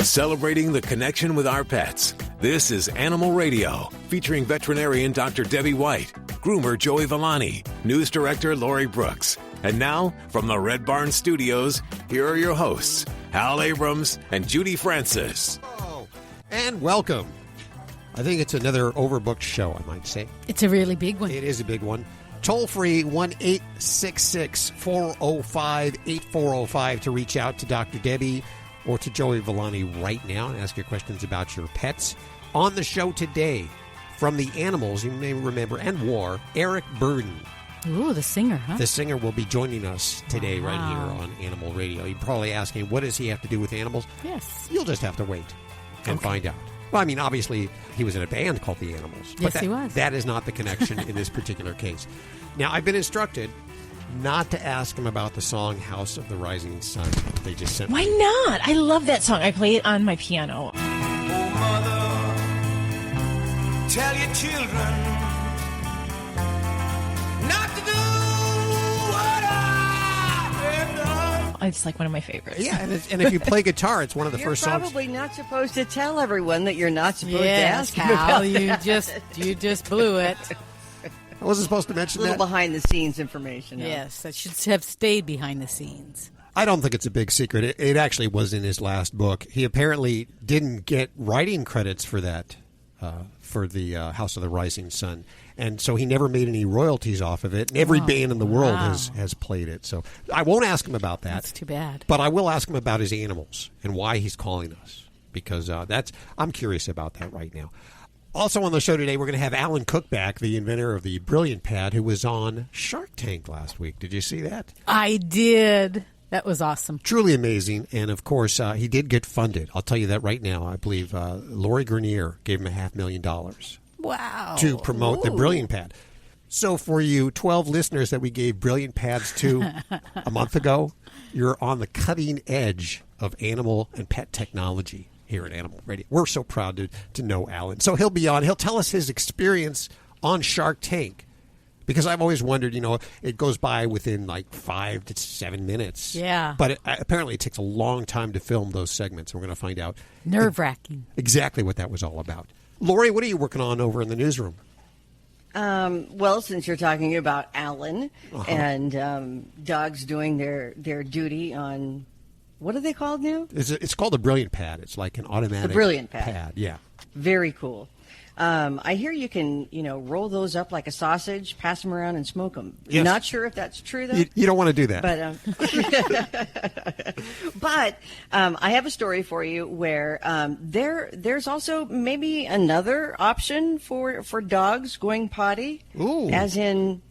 Celebrating the connection with our pets. This is Animal Radio, featuring veterinarian Dr. Debbie White, groomer Joey Villani, news director Lori Brooks. And now, from the Red Barn Studios, here are your hosts, Hal Abrams and Judy Francis. Oh, and welcome. I think it's another overbooked show, I might say. It's a really big one. It is a big one. Toll-free, 1-866-405-8405 to reach out to Dr. Debbie or to Joey Villani right now and ask your questions about your pets. On the show today, from the Animals, you may remember, and War, Eric Burdon. Ooh, the singer, huh? The singer will be joining us today right here on Animal Radio. You're probably asking, what does he have to do with animals? Yes. You'll just have to wait and find out. Well, I mean, obviously, he was in a band called The Animals. Yes, he was. That is not the connection in this particular case. Now, I've been instructed not to ask him about the song House of the Rising Sun. They just sent Why not? I love that song. I play it on my piano. Oh, mother, tell your children not to do what I have done. It's like one of my favorites. Yeah, and if you play guitar, it's one of the first songs. You're probably not supposed to tell everyone that you're not supposed to Yes, ask him Hal, about you just blew it. I wasn't supposed to a mention little that. behind-the-scenes information. Huh? Yes, that should have stayed behind the scenes. I don't think it's a big secret. It actually was in his last book. He apparently didn't get writing credits for that, for the House of the Rising Sun. And so he never made any royalties off of it. And every band in the world has played it. So I won't ask him about that. That's too bad. But I will ask him about his animals and why he's calling us. Because I'm curious about that right now. Also on the show today, we're going to have Alan Cook back, the inventor of the Brilliant Pad, who was on Shark Tank last week. Did you see that? I did. That was awesome. Truly amazing. And, of course, he did get funded. I'll tell you that right now. I believe Lori Grenier gave him $500,000 Wow. to promote the Brilliant Pad. So for you 12 listeners that we gave Brilliant Pads to a month ago, you're on the cutting edge of animal and pet technology here at Animal Radio. We're so proud to know Alan. So he'll be on. He'll tell us his experience on Shark Tank. Because I've always wondered, it goes by within like 5 to 7 minutes. Yeah. But apparently it takes a long time to film those segments. We're going to find out Nerve-wracking. exactly what that was all about. Lori, what are you working on over in the newsroom? Well, since you're talking about Alan and dogs doing their duty on, what are they called now? It's called a Brilliant Pad. It's like an automatic The Brilliant Pad. Yeah. Very cool. I hear you can, roll those up like a sausage, pass them around, and smoke them. Yes. Not sure if that's true, though. You don't want to do that. But I have a story for you where there's also maybe another option for dogs going potty. Ooh. As in,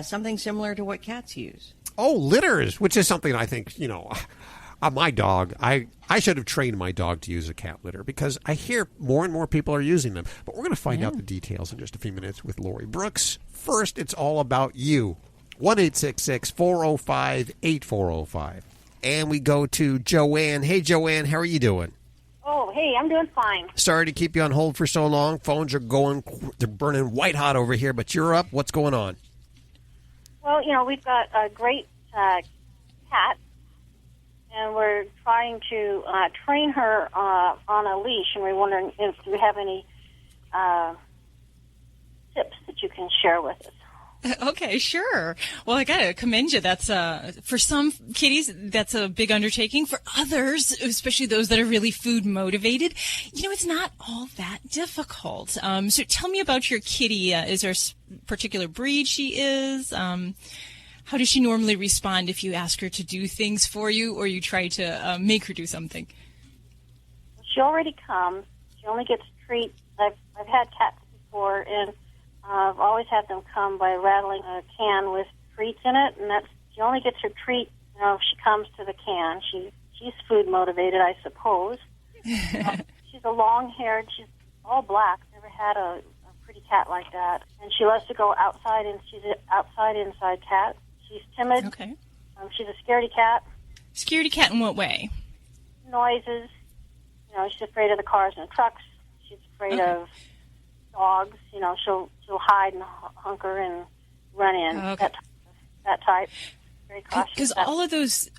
something similar to what cats use. Oh, litters, which is something I think, my dog, I should have trained my dog to use a cat litter because I hear more and more people are using them. But we're going to find out the details in just a few minutes with Lori Brooks. First, it's all about you. 1-866-405-8405. And we go to Joanne. Hey, Joanne, how are you doing? Oh, hey, I'm doing fine. Sorry to keep you on hold for so long. Phones are they're burning white hot over here, but you're up. What's going on? Well, we've got a great cat, and we're trying to train her on a leash, and we're wondering if you have any tips that you can share with us. Okay, sure. Well, I gotta commend you. That's for some kitties, that's a big undertaking. For others, especially those that are really food motivated, it's not all that difficult. So tell me about your kitty. Is there a particular breed she is? How does she normally respond if you ask her to do things for you, or you try to make her do something? She already comes. She only gets treats. I've had cats before, and I've always had them come by rattling a can with treats in it, and she only gets her treat. If she comes to the can. She's food motivated, I suppose. She's a long-haired. She's all black. Never had a pretty cat like that, and she loves to go outside, and she's an outside-inside cat. She's timid. Okay. She's a scaredy cat. Scaredy cat in what way? Noises. She's afraid of the cars and the trucks. She's afraid of dogs. She'll hide and hunker and run in. Okay. That type. very cautious. Because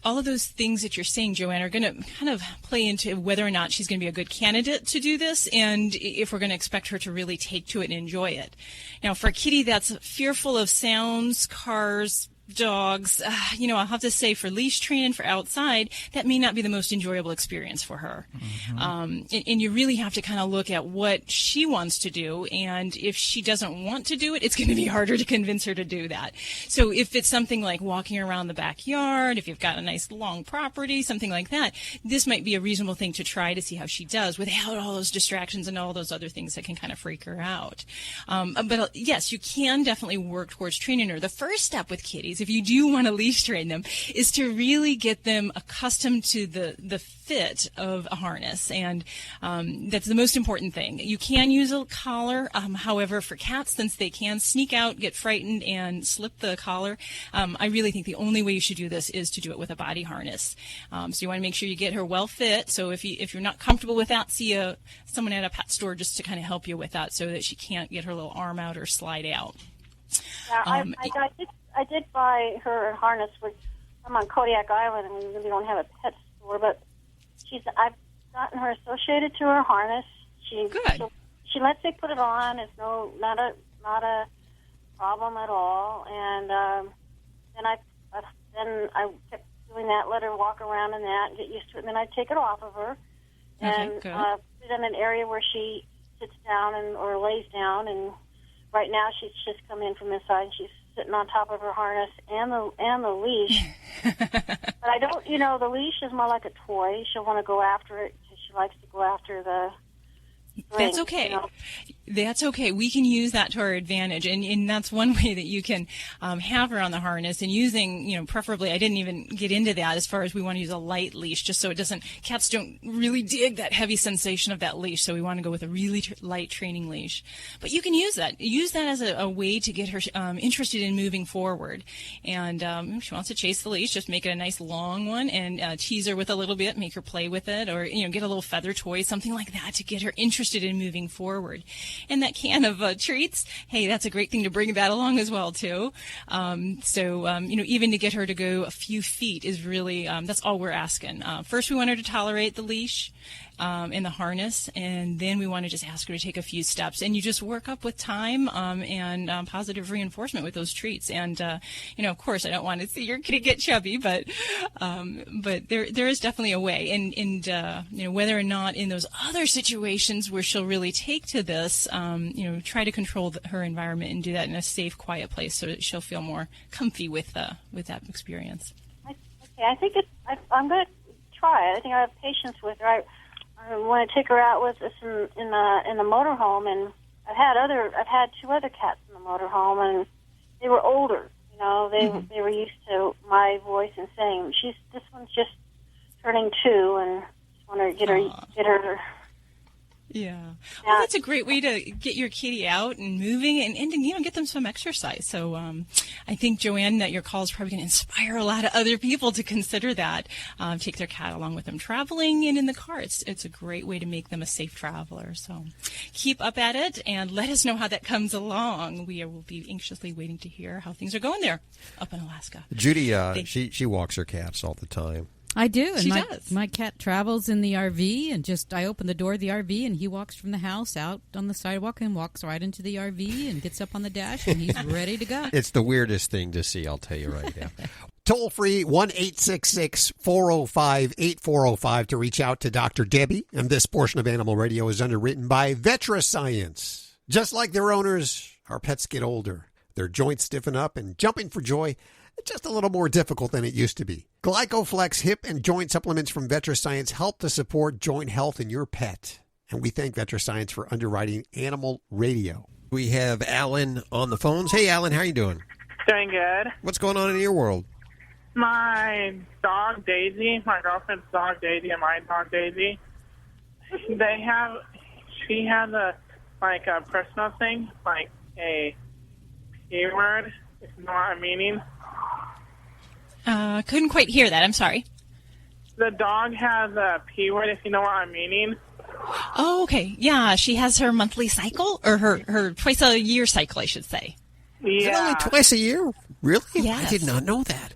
all of those things that you're saying, Joanne, are going to kind of play into whether or not she's going to be a good candidate to do this, and if we're going to expect her to really take to it and enjoy it. Now, for a kitty that's fearful of sounds, cars, dogs, I'll have to say for leash training for outside, that may not be the most enjoyable experience for her. And you really have to kind of look at what she wants to do, and if she doesn't want to do it, it's going to be harder to convince her to do that. So if it's something like walking around the backyard, if you've got a nice long property, something like that, this might be a reasonable thing to try to see how she does without all those distractions and all those other things that can kind of freak her out. But yes, you can definitely work towards training her. The first step with kitties, if you do want to leash train them, is to really get them accustomed to the fit of a harness, and that's the most important thing. You can use a collar, however, for cats, since they can sneak out, get frightened, and slip the collar, I really think the only way you should do this is to do it with a body harness. So you want to make sure you get her well fit. So if you're not comfortable with that, see someone at a pet store just to kind of help you with that, so that she can't get her little arm out or slide out. Yeah, I did buy her a harness. I'm on Kodiak Island, and we really don't have a pet store, but I've gotten her associated to her harness. Good. She lets me put it on. It's not a problem at all. And then I kept doing that, let her walk around in that, get used to it, and then I take it off of her and put it in an area where she sits down or lays down. And right now she's just come in from inside, and she's sitting on top of her harness and the leash. But I don't, the leash is more like a toy. She'll want to go after it because she likes to go after the That's okay. That's okay. We can use that to our advantage, and that's one way that you can have her on the harness. And using, preferably, I didn't even get into that as far as we want to use a light leash, just so it doesn't. Cats don't really dig that heavy sensation of that leash, so we want to go with a really light training leash. But you can use that. Use that as a way to get her interested in moving forward. And if she wants to chase the leash, just make it a nice long one and tease her with a little bit, make her play with it, or get a little feather toy, something like that, to get her interested in moving forward. And that can of treats, hey, that's a great thing to bring that along as well, too. Even to get her to go a few feet is really, that's all we're asking. First, we want her to tolerate the leash in the harness, and then we want to just ask her to take a few steps. And you just work up with time and positive reinforcement with those treats. And, of course, I don't want to see your kitty get chubby, but there is definitely a way. And whether or not in those other situations where she'll really take to this, try to control her environment and do that in a safe, quiet place so that she'll feel more comfy with that experience. Okay, I think I'm going to try it. I think I have patience with her. I want to take her out with us in the motorhome, and I've had two other cats in the motorhome, and they were older. They were used to my voice and saying, this one's just turning 2, and just want to get her. Yeah. Well, that's a great way to get your kitty out and moving and get them some exercise. So I think, Joanne, that your call is probably going to inspire a lot of other people to consider that. Take their cat along with them traveling and in the car. It's a great way to make them a safe traveler. So keep up at it and let us know how that comes along. We will be anxiously waiting to hear how things are going there up in Alaska. Judy, she walks her cats all the time. I do, and she does. My cat travels in the RV, and I open the door of the RV, and he walks from the house out on the sidewalk and walks right into the RV and gets up on the dash, and he's ready to go. It's the weirdest thing to see, I'll tell you right now. Toll free 1-866-405-8405 to reach out to Dr. Debbie, and this portion of Animal Radio is underwritten by VetraScience. Just like their owners, our pets get older. Their joints stiffen up, and jumping for joy, just a little more difficult than it used to be. GlycoFlex hip and joint supplements from VetraScience help to support joint health in your pet. And we thank VetraScience for underwriting Animal Radio. We have Alan on the phones. Hey, Alan, how are you doing? Doing good. What's going on in your world? My dog, Daisy, my girlfriend's dog, Daisy, and my dog, Daisy, she has a personal thing, like a P word, if you know what I'm meaning. Couldn't quite hear that. I'm sorry. The dog has a P word, if you know what I'm meaning. Oh, okay. Yeah, she has her monthly cycle, or her twice a year cycle, I should say. Yeah. Is it only twice a year? Really? Yes. I did not know that.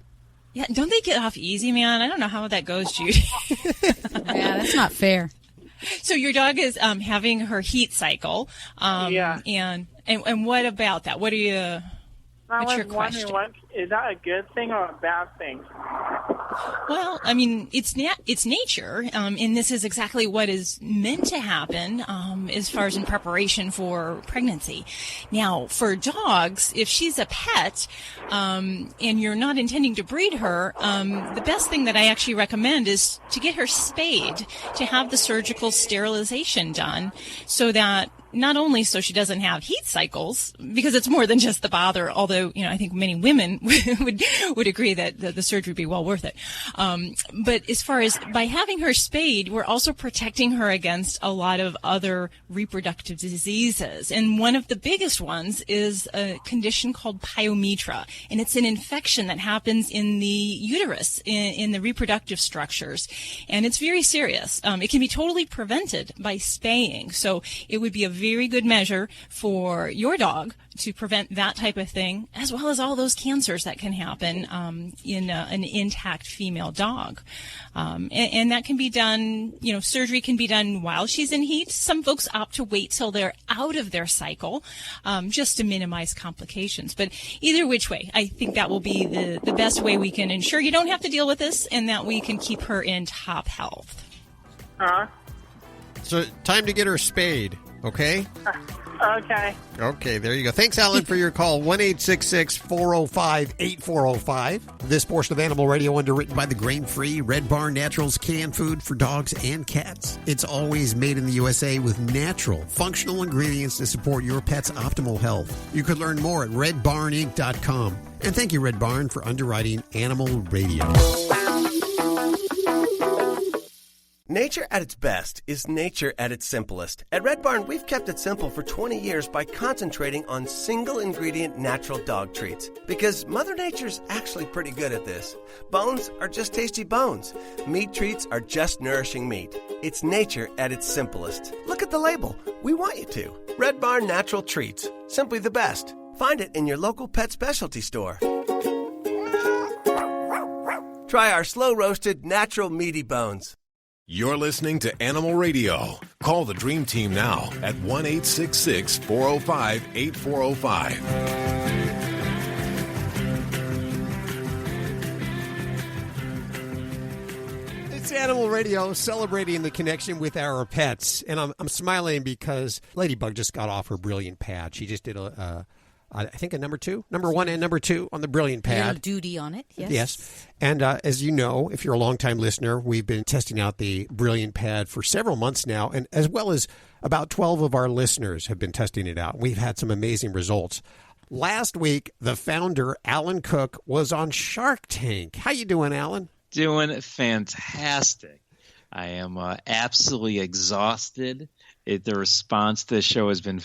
Yeah, don't they get off easy, man? I don't know how that goes, Judy. Yeah, that's not fair. So your dog is having her heat cycle. Yeah. And what about that? What are you? What's your question? Is that a good thing or a bad thing? Well, I mean, it's nature, and this is exactly what is meant to happen as far as in preparation for pregnancy. Now, for dogs, if she's a pet and you're not intending to breed her, the best thing that I actually recommend is to get her spayed, to have the surgical sterilization done, so that not only so she doesn't have heat cycles, because it's more than just the bother, although, I think many women would agree that the surgery would be well worth it. But as far as by having her spayed, we're also protecting her against a lot of other reproductive diseases. And one of the biggest ones is a condition called pyometra. And it's an infection that happens in the uterus, in the reproductive structures. And it's very serious. It can be totally prevented by spaying. So it would be a very good measure for your dog to prevent that type of thing, as well as all those cancers that can happen in an intact female dog. And that can be done, surgery can be done while she's in heat. Some folks opt to wait till they're out of their cycle just to minimize complications. But either which way, I think that will be the best way we can ensure you don't have to deal with this and that we can keep her in top health. So time to get her spayed, okay? Okay. Okay, there you go. Thanks, Alan, for your call. 1-866-405-8405. This portion of Animal Radio underwritten by the grain-free Red Barn Naturals canned food for dogs and cats. It's always made in the USA with natural, functional ingredients to support your pet's optimal health. You could learn more at redbarninc.com. And thank you, Red Barn, for underwriting Animal Radio. Nature at its best is nature at its simplest. At Red Barn, we've kept it simple for 20 years by concentrating on single-ingredient natural dog treats. Because Mother Nature's actually pretty good at this. Bones are just tasty bones. Meat treats are just nourishing meat. It's nature at its simplest. Look at the label. We want you to. Red Barn Natural Treats. Simply the best. Find it in your local pet specialty store. Try our slow-roasted, natural meaty bones. You're listening to Animal Radio. Call the Dream Team now at 1-866-405-8405. It's Animal Radio, celebrating the connection with our pets. And I'm smiling because Ladybug just got off her Brilliant Pad. She just did I think a number 1 and number 2 on the Brilliant Pad. A little duty on it, yes. Yes. And as you know, if you're a longtime listener, we've been testing out the Brilliant Pad for several months now, and as well as about 12 of our listeners have been testing it out. We've had some amazing results. Last week, the founder, Alan Cook, was on Shark Tank. How you doing, Alan? Doing fantastic. I am absolutely exhausted. The response to the show has been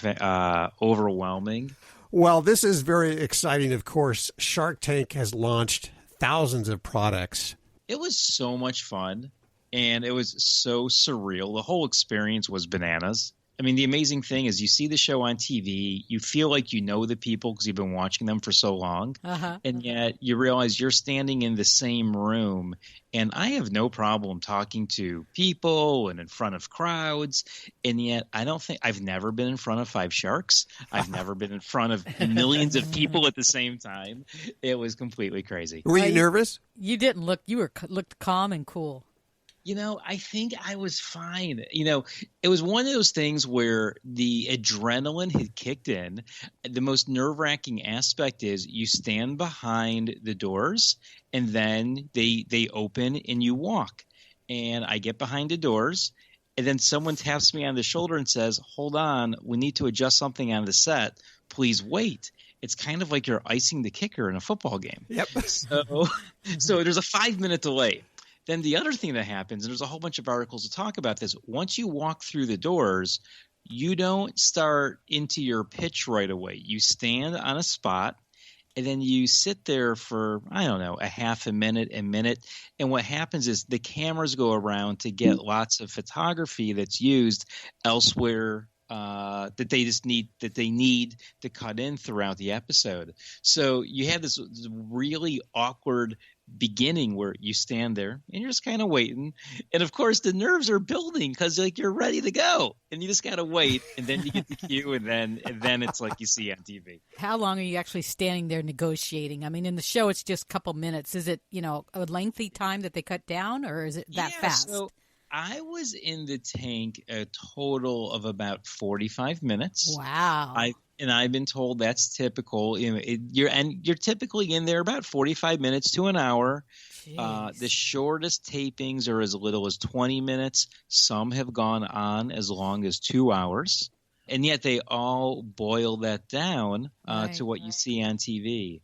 overwhelming. Well, this is very exciting, of course. Shark Tank has launched thousands of products. It was so much fun, and it was so surreal. The whole experience was bananas. I mean, the amazing thing is you see the show on TV, you feel like you know the people because you've been watching them for so long, and yet you realize you're standing in the same room, and I have no problem talking to people and in front of crowds, and yet I've never been in front of 5 sharks. I've never been in front of millions of people at the same time. It was completely crazy. Were you nervous? You didn't look. You looked calm and cool. I think I was fine. It was one of those things where the adrenaline had kicked in. The most nerve-wracking aspect is you stand behind the doors and then they open and you walk. And I get behind the doors and then someone taps me on the shoulder and says, "Hold on, we need to adjust something on the set. Please wait." It's kind of like you're icing the kicker in a football game. Yep. So there's a 5-minute delay. Then the other thing that happens, and there's a whole bunch of articles to talk about this, once you walk through the doors, you don't start into your pitch right away. You stand on a spot, and then you sit there for, I don't know, a half a minute. And what happens is the cameras go around to get lots of photography that's used elsewhere that they need to cut in throughout the episode. So you have this really awkward beginning where you stand there and you're just kind of waiting. And of course the nerves are building because like you're ready to go and you just got to wait. And then you get the cue and then it's like you see on TV. How long are you actually standing there negotiating? I mean, in the show, it's just a couple minutes. Is it, a lengthy time that they cut down or is it that fast? So I was in the tank a total of about 45 minutes. Wow. I've been told that's typical. You're typically in there about 45 minutes to an hour. The shortest tapings are as little as 20 minutes. Some have gone on as long as 2 hours. And yet they all boil that down to what you see on TV.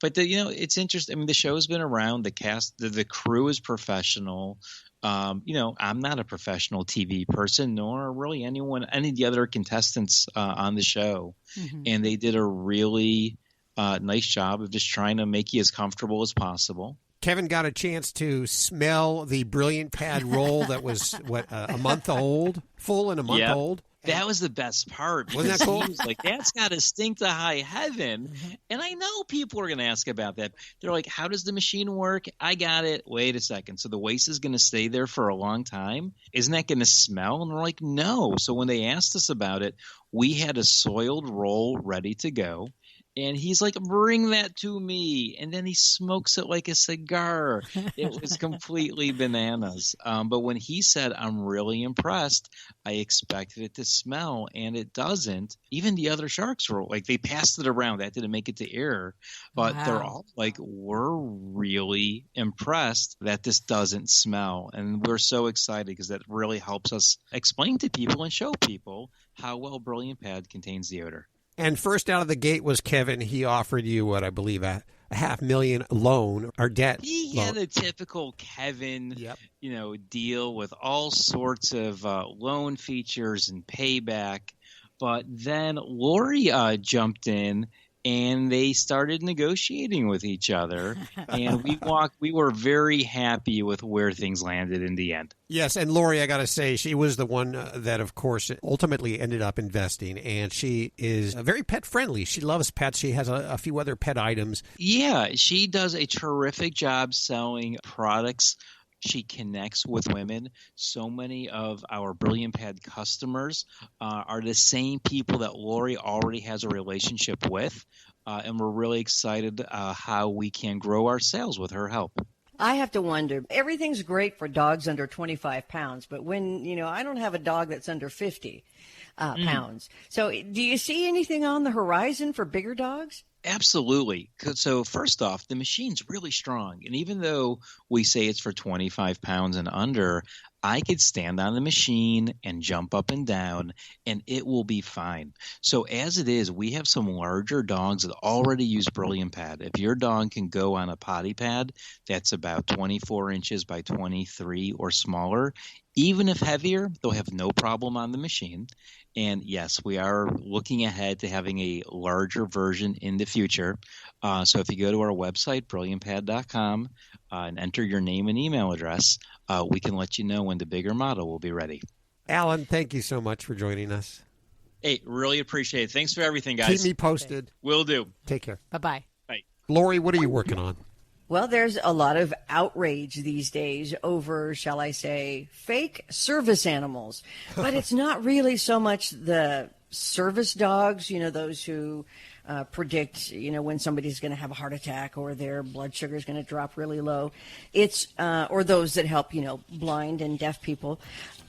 But it's interesting. I mean, the show's been around. The cast, the crew is professional. I'm not a professional TV person, nor really any of the other contestants on the show. Mm-hmm. And they did a really nice job of just trying to make you as comfortable as possible. Kevin got a chance to smell the Brilliant Pad roll that was, a month old? Full and a month old? That was the best part. Wasn't that cool? He was like, that's got to stink to high heaven. Mm-hmm. And I know people are going to ask about that. They're like, how does the machine work? I got it. Wait a second. So the waste is going to stay there for a long time? Isn't that going to smell? And we're like, no. So when they asked us about it, we had a soiled roll ready to go. And he's like, bring that to me. And then he smokes it like a cigar. It was completely bananas. But when he said, I'm really impressed, I expected it to smell, and it doesn't. Even the other sharks were like, they passed it around. That didn't make it to air. But They're all like, we're really impressed that this doesn't smell. And we're so excited because that really helps us explain to people and show people how well Brilliant Pad contains the odor. And first out of the gate was Kevin. He offered you what I believe a $500,000 loan or debt. He had a typical Kevin, deal with all sorts of loan features and payback. But then Lori jumped in and they started negotiating with each other. And we were very happy with where things landed in the end. Yes, and Lori, I got to say, she was the one that, of course, ultimately ended up investing, and she is very pet-friendly. She loves pets. She has a few other pet items. Yeah, she does a terrific job selling products. She connects with women. So many of our Brilliant Pad customers are the same people that Lori already has a relationship with, and we're really excited how we can grow our sales with her help. I have to wonder, everything's great for dogs under 25 pounds, but when, I don't have a dog that's under 50 pounds. So do you see anything on the horizon for bigger dogs? Absolutely. So first off, the machine's really strong. And even though we say it's for 25 pounds and under, I could stand on the machine and jump up and down, and it will be fine. So as it is, we have some larger dogs that already use Brilliant Pad. If your dog can go on a potty pad that's about 24 inches by 23 or smaller, even if heavier, they'll have no problem on the machine. And yes, we are looking ahead to having a larger version in the future. So if you go to our website, brilliantpad.com, and enter your name and email address, we can let you know when the bigger model will be ready. Alan, thank you so much for joining us. Hey, really appreciate it. Thanks for everything, guys. Keep me posted. Will do. Take care. Bye-bye. Bye. Lori, what are you working on? Well, there's a lot of outrage these days over, shall I say, fake service animals. But it's not really so much the service dogs, those who predict, when somebody's going to have a heart attack or their blood sugar is going to drop really low. It's or those that help, blind and deaf people.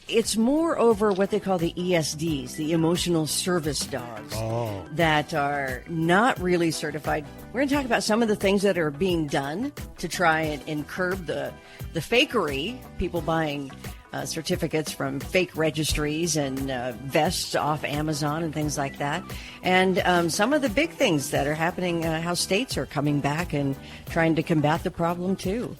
It's more over what they call the ESDs, the emotional service dogs, that are not really certified. We're going to talk about some of the things that are being done to try and curb the fakery, people buying certificates from fake registries and vests off Amazon and things like that. And some of the big things that are happening, how states are coming back and trying to combat the problem too.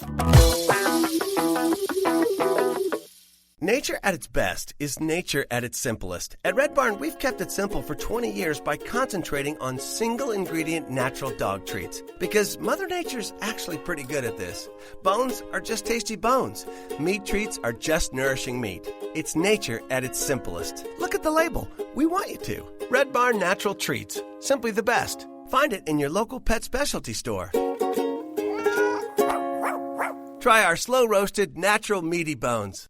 Nature at its best is nature at its simplest. At Red Barn, we've kept it simple for 20 years by concentrating on single-ingredient natural dog treats. Because Mother Nature's actually pretty good at this. Bones are just tasty bones. Meat treats are just nourishing meat. It's nature at its simplest. Look at the label. We want you to. Red Barn Natural Treats. Simply the best. Find it in your local pet specialty store. Try our slow-roasted, natural meaty bones.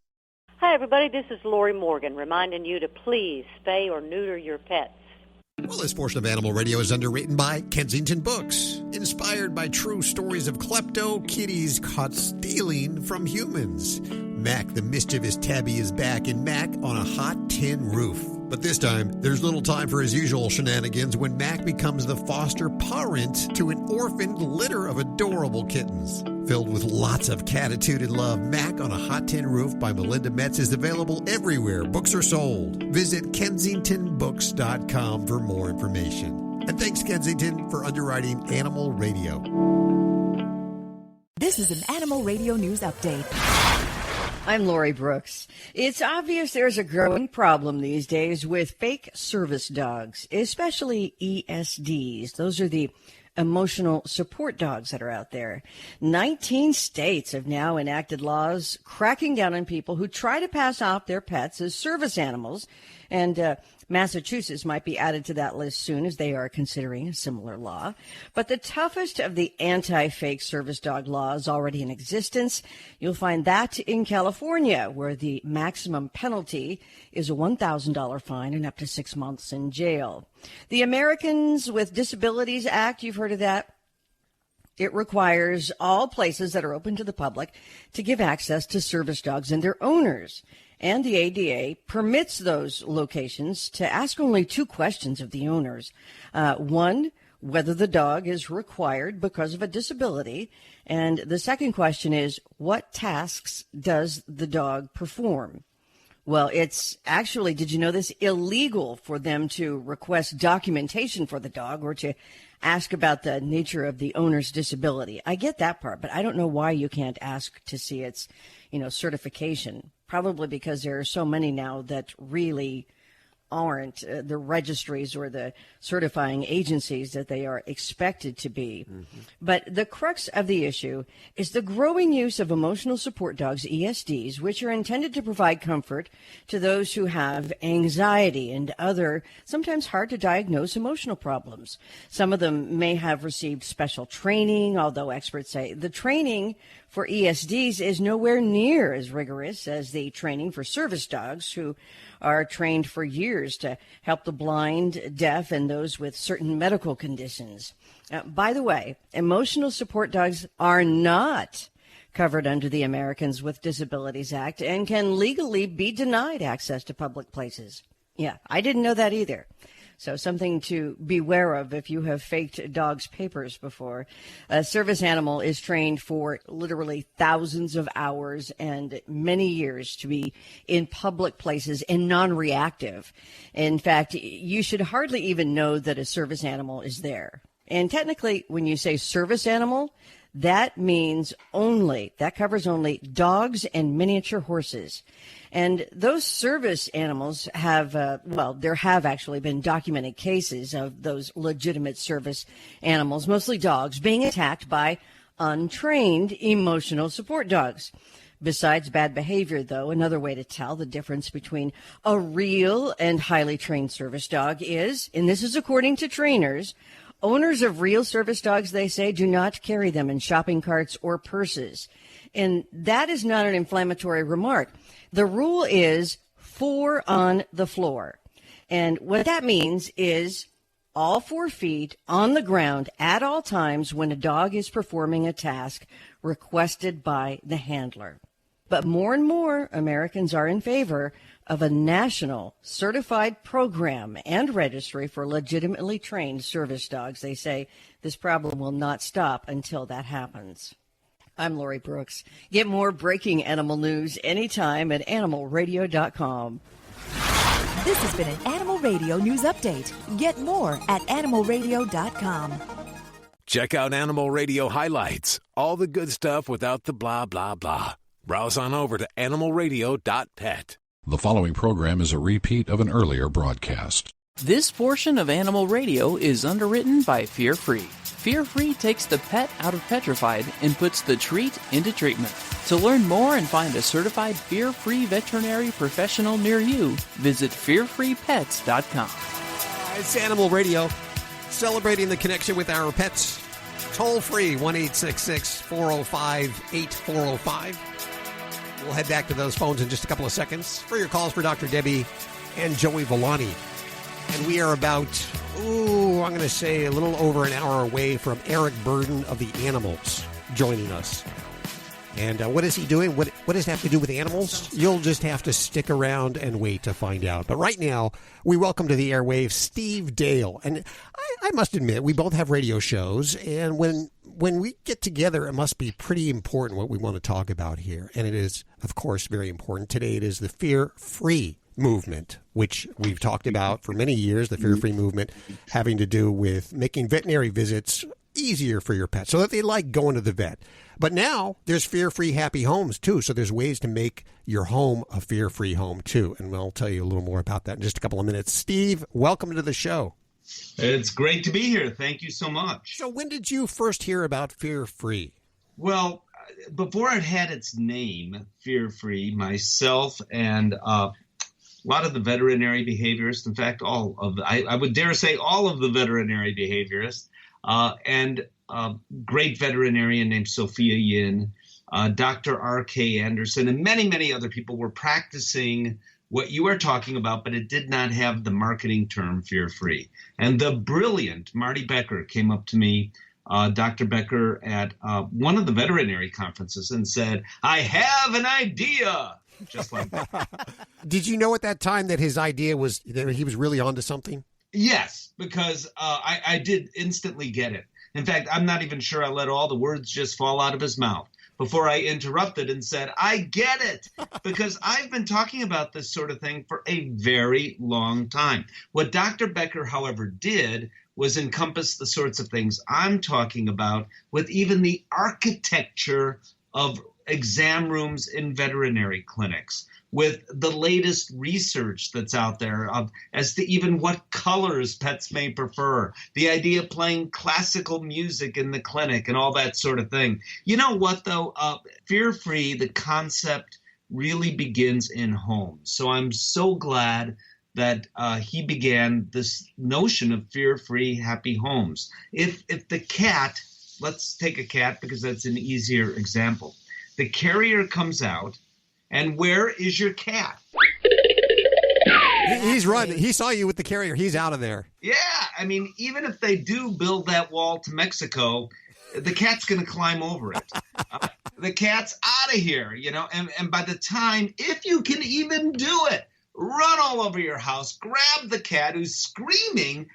Hi, everybody. This is Lori Morgan reminding you to please spay or neuter your pets. Well, this portion of Animal Radio is underwritten by Kensington Books, inspired by true stories of klepto kitties caught stealing from humans. Mac, the mischievous tabby, is back in Mac on a Hot Tin Roof. But this time, there's little time for his usual shenanigans when Mac becomes the foster parent to an orphaned litter of adorable kittens. Filled with lots of catitude and love, Mac on a Hot Tin Roof by Melinda Metz is available everywhere books are sold. Visit KensingtonBooks.com for more information. And thanks, Kensington, for underwriting Animal Radio. This is an Animal Radio News Update. I'm Lori Brooks. It's obvious there's a growing problem these days with fake service dogs, especially ESDs. Those are the emotional support dogs that are out there. 19 states have now enacted laws cracking down on people who try to pass off their pets as service animals. And Massachusetts might be added to that list soon, as they are considering a similar law. But the toughest of the anti-fake service dog laws already in existence, you'll find that in California, where the maximum penalty is a $1,000 fine and up to 6 months in jail. The Americans with Disabilities Act, you've heard of that. It requires all places that are open to the public to give access to service dogs and their owners. And the ADA permits those locations to ask only 2 questions of the owners. One, whether the dog is required because of a disability. And the second question is, what tasks does the dog perform? Well, it's actually, did you know this, illegal for them to request documentation for the dog or to ask about the nature of the owner's disability. I get that part, but I don't know why you can't ask to see its, certification. Probably because there are so many now that really aren't the registries or the certifying agencies that they are expected to be. Mm-hmm. But the crux of the issue is the growing use of emotional support dogs, ESDs, which are intended to provide comfort to those who have anxiety and other sometimes hard to diagnose emotional problems. Some of them may have received special training, although experts say the training for ESDs is nowhere near as rigorous as the training for service dogs, who are trained for years to help the blind, deaf, and those with certain medical conditions. By the way, emotional support dogs are not covered under the Americans with Disabilities Act and can legally be denied access to public places. Yeah, I didn't know that either. So something to beware of if you have faked a dog's papers before. A service animal is trained for literally thousands of hours and many years to be in public places and non-reactive. In fact, you should hardly even know that a service animal is there. And technically, when you say service animal, that covers only dogs and miniature horses. And those service animals have, there have actually been documented cases of those legitimate service animals, mostly dogs, being attacked by untrained emotional support dogs. Besides bad behavior, though, another way to tell the difference between a real and highly trained service dog is, and this is according to trainers, owners of real service dogs, they say, do not carry them in shopping carts or purses. And that is not an inflammatory remark. The rule is 4 on the floor. And what that means is all 4 feet on the ground at all times when a dog is performing a task requested by the handler. But more and more Americans are in favor of a national certified program and registry for legitimately trained service dogs. They say this problem will not stop until that happens. I'm Lori Brooks. Get more breaking animal news anytime at animalradio.com. This has been an Animal Radio News Update. Get more at animalradio.com. Check out Animal Radio highlights. All the good stuff without the blah, blah, blah. Browse on over to animalradio.pet. The following program is a repeat of an earlier broadcast. This portion of Animal Radio is underwritten by Fear Free. Fear Free takes the pet out of petrified and puts the treat into treatment. To learn more and find a certified Fear Free veterinary professional near you, visit fearfreepets.com. It's Animal Radio, celebrating the connection with our pets. Toll free, 1-866-405-8405. We'll head back to those phones in just a couple of seconds for your calls for Dr. Debbie and Joey Villani. And we are about, I'm going to say a little over an hour away from Eric Burdon of the Animals joining us. And what is he doing? What does it have to do with animals? You'll just have to stick around and wait to find out. But right now, we welcome to the airwaves Steve Dale. And I must admit, we both have radio shows. And when we get together, it must be pretty important what we want to talk about here. And it is, of course, very important. Today, it is the fear-free movement, which we've talked about for many years, the fear-free movement having to do with making veterinary visits easier for your pet so that they like going to the vet. But now there's fear-free happy homes, too. So there's ways to make your home a fear-free home, too. And I'll tell you a little more about that in just a couple of minutes. Steve, welcome to the show. It's great to be here. Thank you so much. So when did you first hear about fear-free? Well, before it had its name, fear-free, myself and a lot of the veterinary behaviorists, in fact, I would dare say all of the veterinary behaviorists, and a great veterinarian named Sophia Yin, Dr. R.K. Anderson, and many, many other people were practicing what you are talking about, but it did not have the marketing term fear-free. And the brilliant Marty Becker came up to me, Dr. Becker, at one of the veterinary conferences and said, "I have an idea." Just like that. Did you know at that time that his idea was that he was really onto something? Yes, because I did instantly get it. In fact, I'm not even sure I let all the words just fall out of his mouth before I interrupted and said, "I get it," because I've been talking about this sort of thing for a very long time. What Dr. Becker, however, did was encompass the sorts of things I'm talking about with even the architecture of exam rooms in veterinary clinics, with the latest research that's out there as to even what colors pets may prefer, the idea of playing classical music in the clinic and all that sort of thing. You know what, though? Fear-free, the concept really begins in homes. So I'm so glad that he began this notion of fear-free, happy homes. If the cat, let's take a cat because that's an easier example. The carrier comes out, and where is your cat? He's running. He saw you with the carrier. He's out of there. Yeah. I mean, even if they do build that wall to Mexico, the cat's going to climb over it. The cat's out of here, and by the time, if you can even do it, run all over your house, grab the cat who's screaming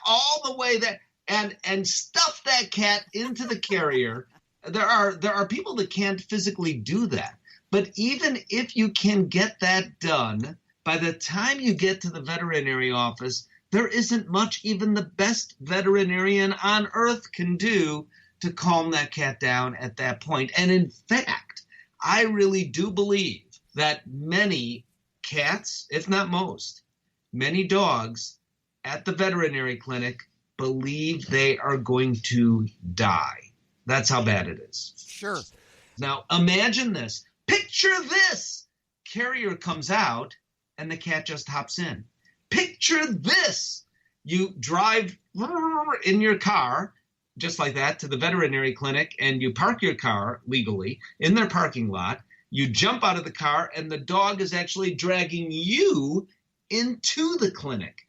all the way there, and stuff that cat into the carrier. There are people that can't physically do that. But even if you can get that done, by the time you get to the veterinary office, there isn't much even the best veterinarian on earth can do to calm that cat down at that point. And in fact, I really do believe that many cats, if not most, many dogs at the veterinary clinic believe they are going to die. That's how bad it is. Sure. Now, imagine this. Picture this. Carrier comes out, and the cat just hops in. Picture this. You drive in your car, just like that, to the veterinary clinic, and you park your car legally in their parking lot. You jump out of the car, and the dog is actually dragging you into the clinic.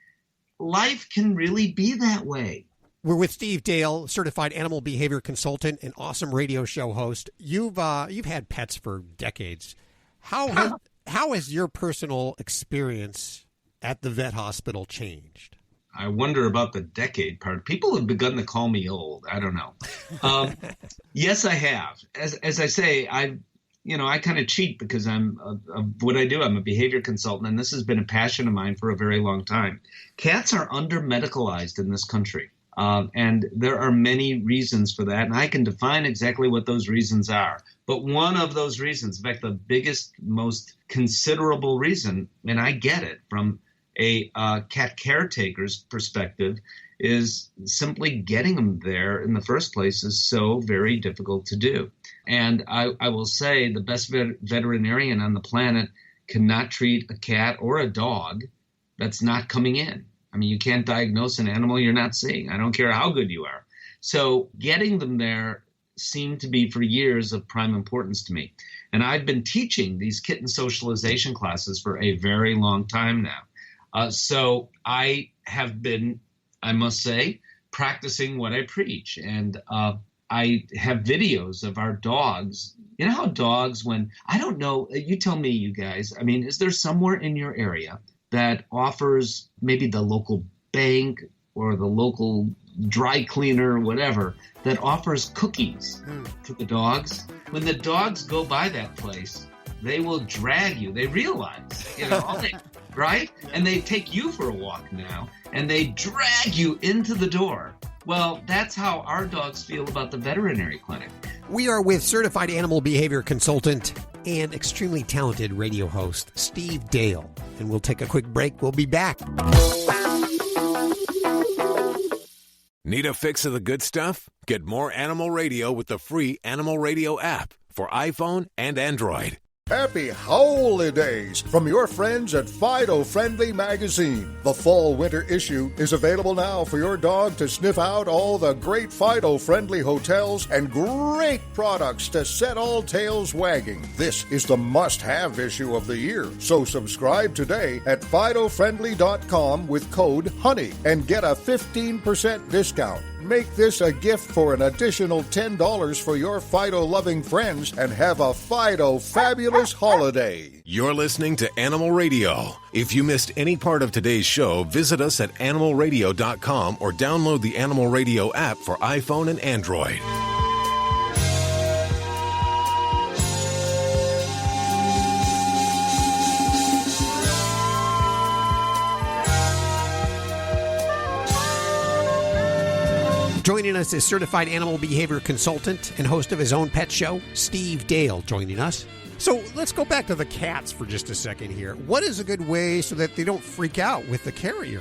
Life can really be that way. We're with Steve Dale, certified animal behavior consultant and awesome radio show host. You've had pets for decades. How has your personal experience at the vet hospital changed? I wonder about the decade part. People have begun to call me old. I don't know. Yes, I have. As I say, I kind of cheat because what I do. I'm a behavior consultant, and this has been a passion of mine for a very long time. Cats are under-medicalized in this country. And there are many reasons for that, and I can define exactly what those reasons are. But one of those reasons, in fact, the biggest, most considerable reason, and I get it from a cat caretaker's perspective, is simply getting them there in the first place is so very difficult to do. And I will say the best veterinarian on the planet cannot treat a cat or a dog that's not coming in. I mean, you can't diagnose an animal you're not seeing. I don't care how good you are. So getting them there seemed to be for years of prime importance to me. And I've been teaching these kitten socialization classes for a very long time now. So I have been, I must say, practicing what I preach. And I have videos of our dogs. You know how dogs, when, I don't know, you tell me, you guys, I mean, is there somewhere in your area that offers maybe the local bank or the local dry cleaner or whatever that offers cookies to the dogs? When the dogs go by that place, they will drag you. They realize, you know, right? And they take you for a walk now, and they drag you into the door. Well, that's how our dogs feel about the veterinary clinic. We are with certified animal behavior consultant and extremely talented radio host, Steve Dale. And we'll take a quick break. We'll be back. Need a fix of the good stuff? Get more Animal Radio with the free Animal Radio app for iPhone and Android. Happy holidays from your friends at Fido Friendly Magazine. The fall-winter issue is available now for your dog to sniff out all the great Fido Friendly hotels and great products to set all tails wagging. This is the must-have issue of the year. So subscribe today at FidoFriendly.com with code HONEY and get a 15% discount. Make this a gift for an additional $10 for your Fido-loving friends and have a Fido fabulous holiday. You're listening to Animal Radio. If you missed any part of today's show, visit us at animalradio.com or download the Animal Radio app for iPhone and Android. Joining us is certified animal behavior consultant and host of his own pet show, Steve Dale, joining us. So let's go back to the cats for just a second here. What is a good way so that they don't freak out with the carrier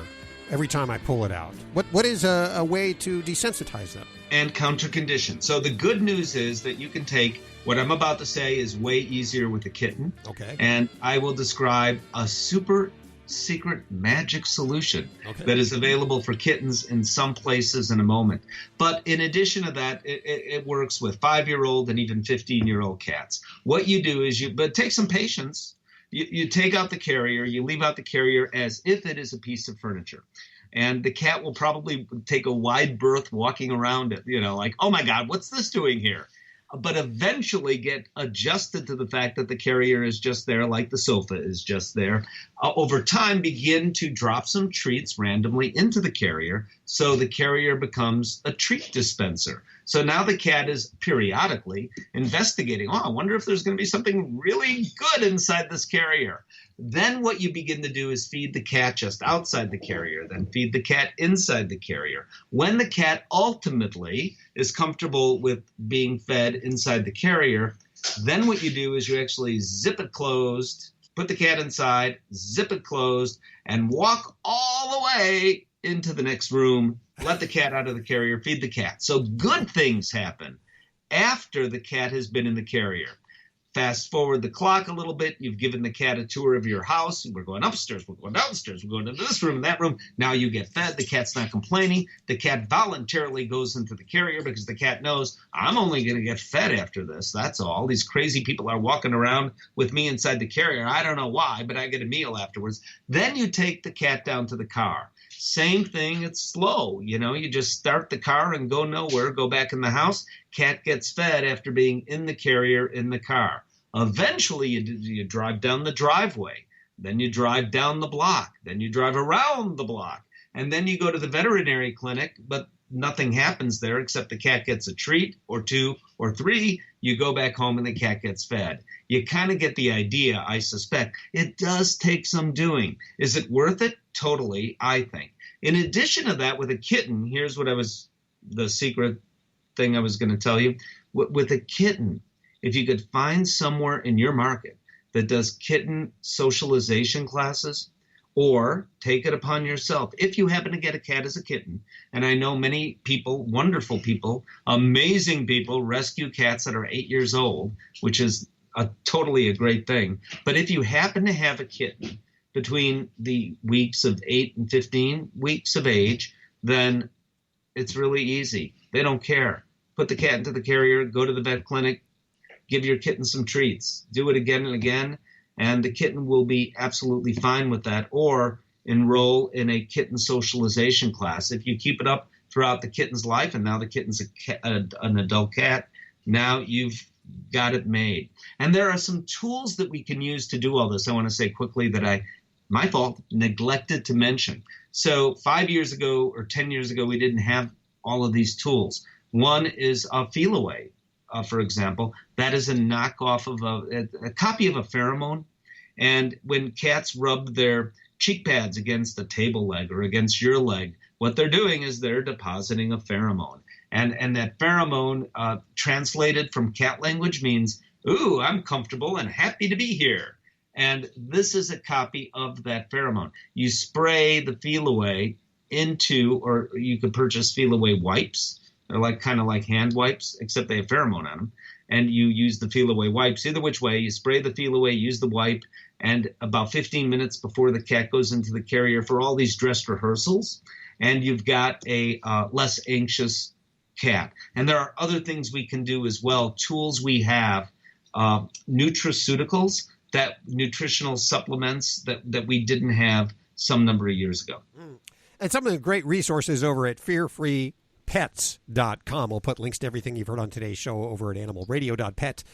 every time I pull it out? What is a way to desensitize them? And counter conditions. So the good news is that you can take what I'm about to say is way easier with a kitten. Okay. And I will describe a super secret magic solution that is available for kittens in some places in a moment. But in addition to that, it works with 5-year-old and even 15-year-old cats. What you do is but take some patience. You take out the carrier, you leave out the carrier as if it is a piece of furniture. And the cat will probably take a wide berth walking around it, you know, like, oh my God, what's this doing here? But eventually get adjusted to the fact that the carrier is just there, like the sofa is just there. Over time, begin to drop some treats randomly into the carrier, so the carrier becomes a treat dispenser. So now the cat is periodically investigating, I wonder if there's going to be something really good inside this carrier. Then what you begin to do is feed the cat just outside the carrier, then feed the cat inside the carrier. When the cat ultimately is comfortable with being fed inside the carrier, then what you do is you actually zip it closed, put the cat inside, zip it closed, and walk all the way into the next room, let the cat out of the carrier, feed the cat. So good things happen after the cat has been in the carrier. Fast forward the clock a little bit. You've given the cat a tour of your house. We're going upstairs. We're going downstairs. We're going into this room and that room. Now you get fed. The cat's not complaining. The cat voluntarily goes into the carrier because the cat knows, I'm only going to get fed after this. That's all. These crazy people are walking around with me inside the carrier. I don't know why, but I get a meal afterwards. Then you take the cat down to the car. Same thing. It's slow. You know, you just start the car and go nowhere, go back in the house. Cat gets fed after being in the carrier in the car. Eventually, you drive down the driveway. Then you drive down the block. Then you drive around the block. And then you go to the veterinary clinic, but nothing happens there except the cat gets a treat or 2 or 3. You go back home and the cat gets fed. You kind of get the idea, I suspect. It does take some doing. Is it worth it? Totally, I think. In addition to that, with a kitten, here's what the secret thing I was going to tell you. With a kitten, if you could find somewhere in your market that does kitten socialization classes, or take it upon yourself, if you happen to get a cat as a kitten, and I know many people, wonderful people, amazing people, rescue cats that are 8 years old, which is totally a great thing. But if you happen to have a kitten between the weeks of 8 and 15 weeks of age, then it's really easy. They don't care. Put the cat into the carrier, go to the vet clinic, give your kitten some treats. Do it again and again, and the kitten will be absolutely fine with that. Or enroll in a kitten socialization class. If you keep it up throughout the kitten's life, and now the kitten's an adult cat, now you've got it made. And there are some tools that we can use to do all this. I want to say quickly that my fault, neglected to mention. So 5 years ago or 10 years ago, we didn't have all of these tools. One is a Feel Away, for example. That is a knockoff of a copy of a pheromone. And when cats rub their cheek pads against a table leg or against your leg, what they're doing is they're depositing a pheromone. And that pheromone, translated from cat language, means, ooh, I'm comfortable and happy to be here. And this is a copy of that pheromone. You spray the Feel Away into, or you could purchase Feel Away wipes. They're kind of like hand wipes, except they have pheromone on them. And you use the Feel Away wipes. Either which way, you spray the Feel Away, use the wipe, and about 15 minutes before the cat goes into the carrier for all these dress rehearsals, and you've got a less anxious cat. And there are other things we can do as well. Tools we have, nutraceuticals, that nutritional supplements that we didn't have some number of years ago. And some of the great resources over at fearfreepets.com. We'll put links to everything you've heard on today's show over at animalradio.pet.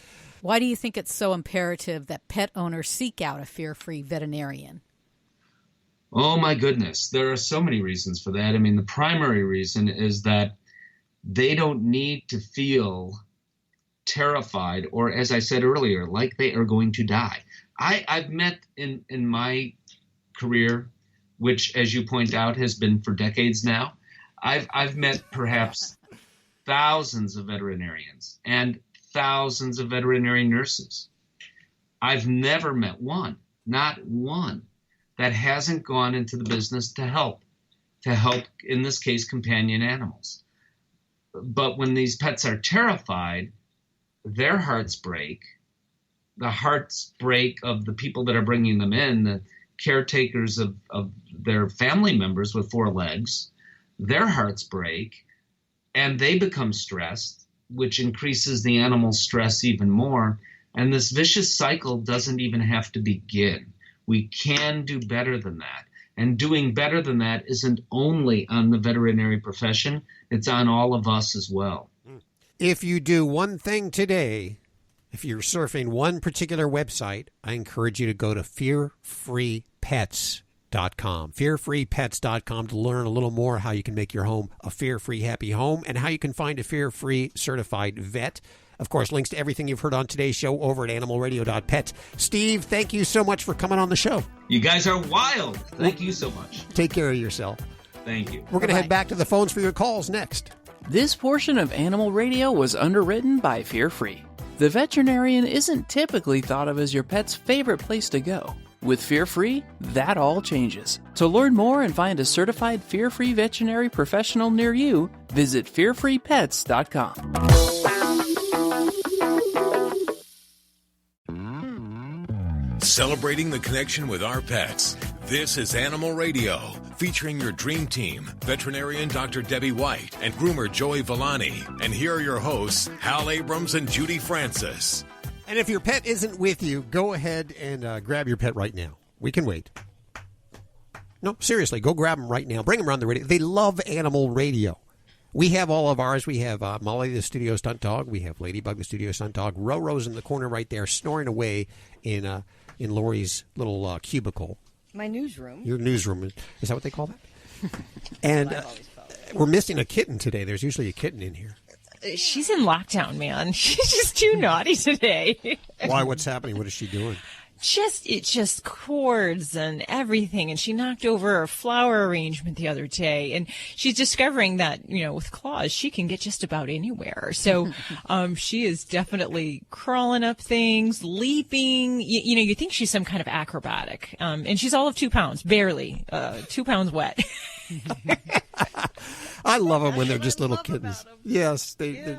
Why do you think it's so imperative that pet owners seek out a fear-free veterinarian? Oh, my goodness. There are so many reasons for that. I mean, the primary reason is that they don't need to feel terrified or, as I said earlier, like they are going to die. I've met in my career, which, as you point out, has been for decades now, I've met perhaps thousands of veterinarians and thousands of veterinary nurses. I've never met one, not one, that hasn't gone into the business to help, in this case, companion animals. But when these pets are terrified, their hearts break. The hearts break of the people that are bringing them in, the caretakers of their family members with four legs. Their hearts break, and they become stressed, which increases the animal's stress even more. And this vicious cycle doesn't even have to begin. We can do better than that. And doing better than that isn't only on the veterinary profession, it's on all of us as well. If you do one thing today, if you're surfing one particular website, I encourage you to go to fearfreepets.com. Fearfreepets.com to learn a little more how you can make your home a fear-free, happy home and how you can find a fear-free certified vet. Of course, links to everything you've heard on today's show over at animalradio.pet. Steve, thank you so much for coming on the show. You guys are wild. Thank you so much. Take care of yourself. Thank you. We're going to head back to the phones for your calls next. This portion of Animal Radio was underwritten by Fear Free. The veterinarian isn't typically thought of as your pet's favorite place to go. With Fear Free, that all changes. To learn more and find a certified Fear Free veterinary professional near you, visit fearfreepets.com. Celebrating the connection with our pets. This is Animal Radio, featuring your dream team, veterinarian Dr. Debbie White and groomer Joey Villani. And here are your hosts, Hal Abrams and Judy Francis. And if your pet isn't with you, go ahead and grab your pet right now. We can wait. No, seriously, go grab them right now. Bring them around the radio. They love Animal Radio. We have all of ours. We have Molly, the studio stunt dog. We have Ladybug, the studio stunt dog. Roro's in the corner right there, snoring away in Lori's little cubicle. My newsroom. Your newsroom. Is that what they call that? And we're missing a kitten today. There's usually a kitten in here. She's in lockdown, man. She's just too naughty today. Why? What's happening? What is she doing? Just cords and everything. And she knocked over a flower arrangement the other day. And she's discovering that, with claws, she can get just about anywhere. So, she is definitely crawling up things, leaping. You think she's some kind of acrobatic. And she's all of 2 pounds, barely, 2 pounds wet. I love them when they're just little kittens. Yes, they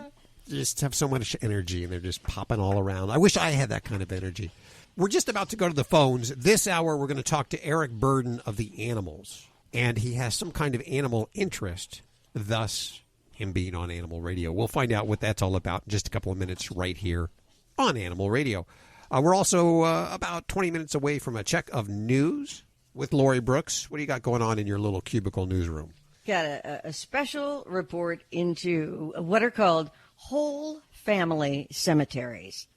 just have so much energy and they're just popping all around. I wish I had that kind of energy. We're just about to go to the phones. This hour, we're going to talk to Eric Burdon of the Animals. And he has some kind of animal interest, thus him being on Animal Radio. We'll find out what that's all about in just a couple of minutes right here on Animal Radio. We're also about 20 minutes away from a check of news with Lori Brooks. What do you got going on in your little cubicle newsroom? Got a special report into what are called whole family cemeteries.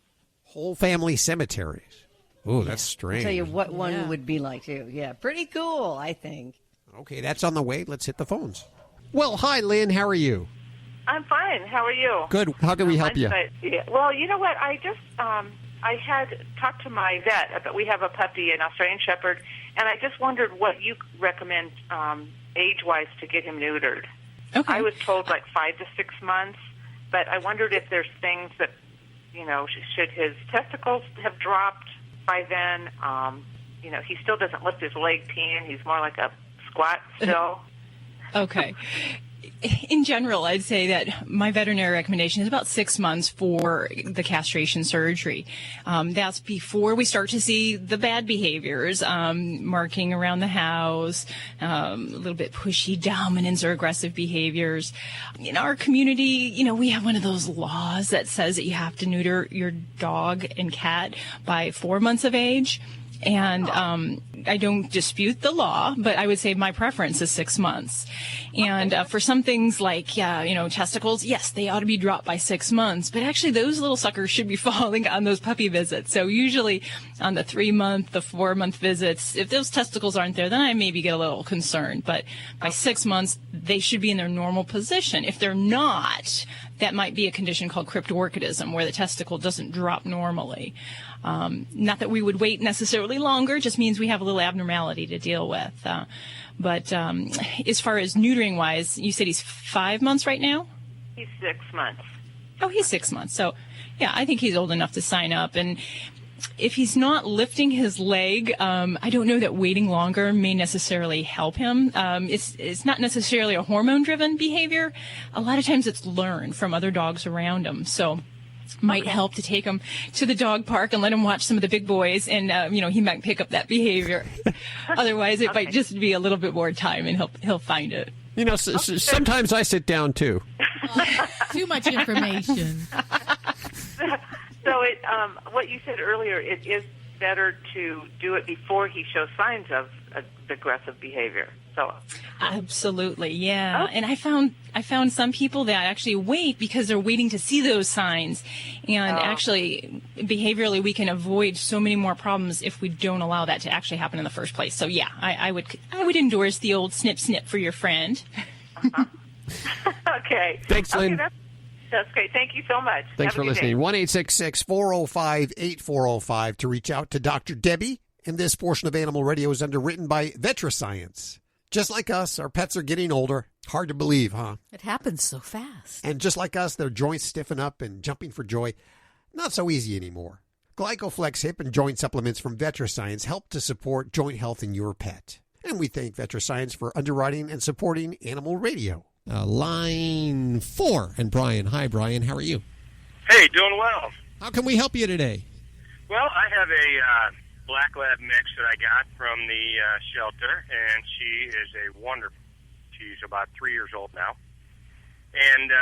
Whole family cemeteries. Oh, that's strange. I'll tell you what one would be like, too. Yeah, pretty cool, I think. Okay, that's on the way. Let's hit the phones. Well, hi, Lynn. How are you? I'm fine. How are you? Good. How can we help you? Yeah. Well, you know what? I just I had talked to my vet about we have a puppy, an Australian Shepherd, and I just wondered what you recommend age-wise to get him neutered. Okay. I was told like 5 to 6 months, but I wondered if there's things that, should his testicles have dropped by then? He still doesn't lift his leg peeing. He's more like a squat still. Okay. In general, I'd say that my veterinary recommendation is about 6 months for the castration surgery. That's before we start to see the bad behaviors, marking around the house, a little bit pushy dominance or aggressive behaviors. In our community, we have one of those laws that says that you have to neuter your dog and cat by 4 months of age. And I don't dispute the law, but I would say my preference is 6 months. And for some things like, testicles, yes, they ought to be dropped by 6 months. But actually, those little suckers should be falling on those puppy visits. So usually on the 3-month, the 4-month visits, if those testicles aren't there, then I maybe get a little concerned. But by 6 months, they should be in their normal position. If they're not, that might be a condition called cryptorchidism, where the testicle doesn't drop normally. Not that we would wait necessarily longer, just means we have a little abnormality to deal with. But as far as neutering-wise, you said he's 5 months right now? He's 6 months. Oh, he's 6 months. So, yeah, I think he's old enough to sign up. And if he's not lifting his leg, I don't know that waiting longer may necessarily help him. It's not necessarily a hormone-driven behavior. A lot of times it's learned from other dogs around him. So might help to take him to the dog park and let him watch some of the big boys, and he might pick up that behavior. Otherwise, it might just be a little bit more time, and he'll find it. Sometimes I sit down too. Too much information. So what you said earlier, it is better to do it before he shows signs of aggressive behavior. So absolutely, yeah. Okay. And I found some people that actually wait because they're waiting to see those signs. And actually, behaviorally, we can avoid so many more problems if we don't allow that to actually happen in the first place. So yeah, I would endorse the old snip snip for your friend. Okay. Thanks, Lynn. Okay, that's great. Thank you so much. Thanks for listening. 1-866-405-8405 to reach out to Dr. Debbie. And this portion of Animal Radio is underwritten by VetriScience. Just like us, our pets are getting older. Hard to believe, huh? It happens so fast. And just like us, their joints stiffen up and jumping for joy. Not so easy anymore. Glycoflex hip and joint supplements from VetriScience help to support joint health in your pet. And we thank VetriScience for underwriting and supporting Animal Radio. Line 4. And Brian. Hi, Brian. How are you? Hey, doing well. How can we help you today? Well, I have a black lab mix that I got from the shelter, and she is a wonderful. She's about 3 years old now, and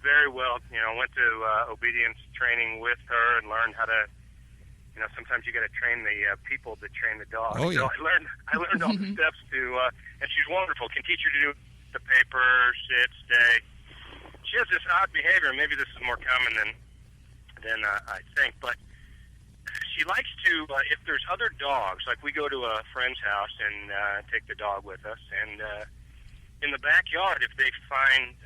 very well. Went to obedience training with her and learned how to. Sometimes you got to train the people that train the dogs. Oh, yeah. So I learned all the steps to, and she's wonderful. Can teach her to do the paper, sit, stay. She has this odd behavior. Maybe this is more common than I think, but. She likes to, if there's other dogs, like we go to a friend's house and take the dog with us, and in the backyard, if she finds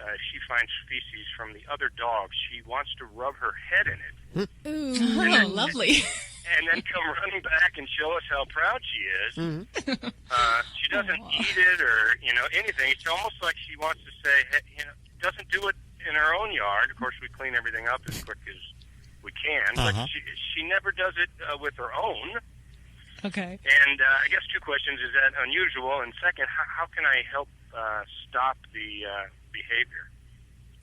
feces from the other dogs, she wants to rub her head in it. Ooh, lovely. And then come running back and show us how proud she is. She doesn't eat it or, anything. It's almost like she wants to say, doesn't do it in her own yard. Of course, we clean everything up as quick as we can, but she never does it with her own. Okay. And I guess two questions: is that unusual? And second, how can I help stop the behavior?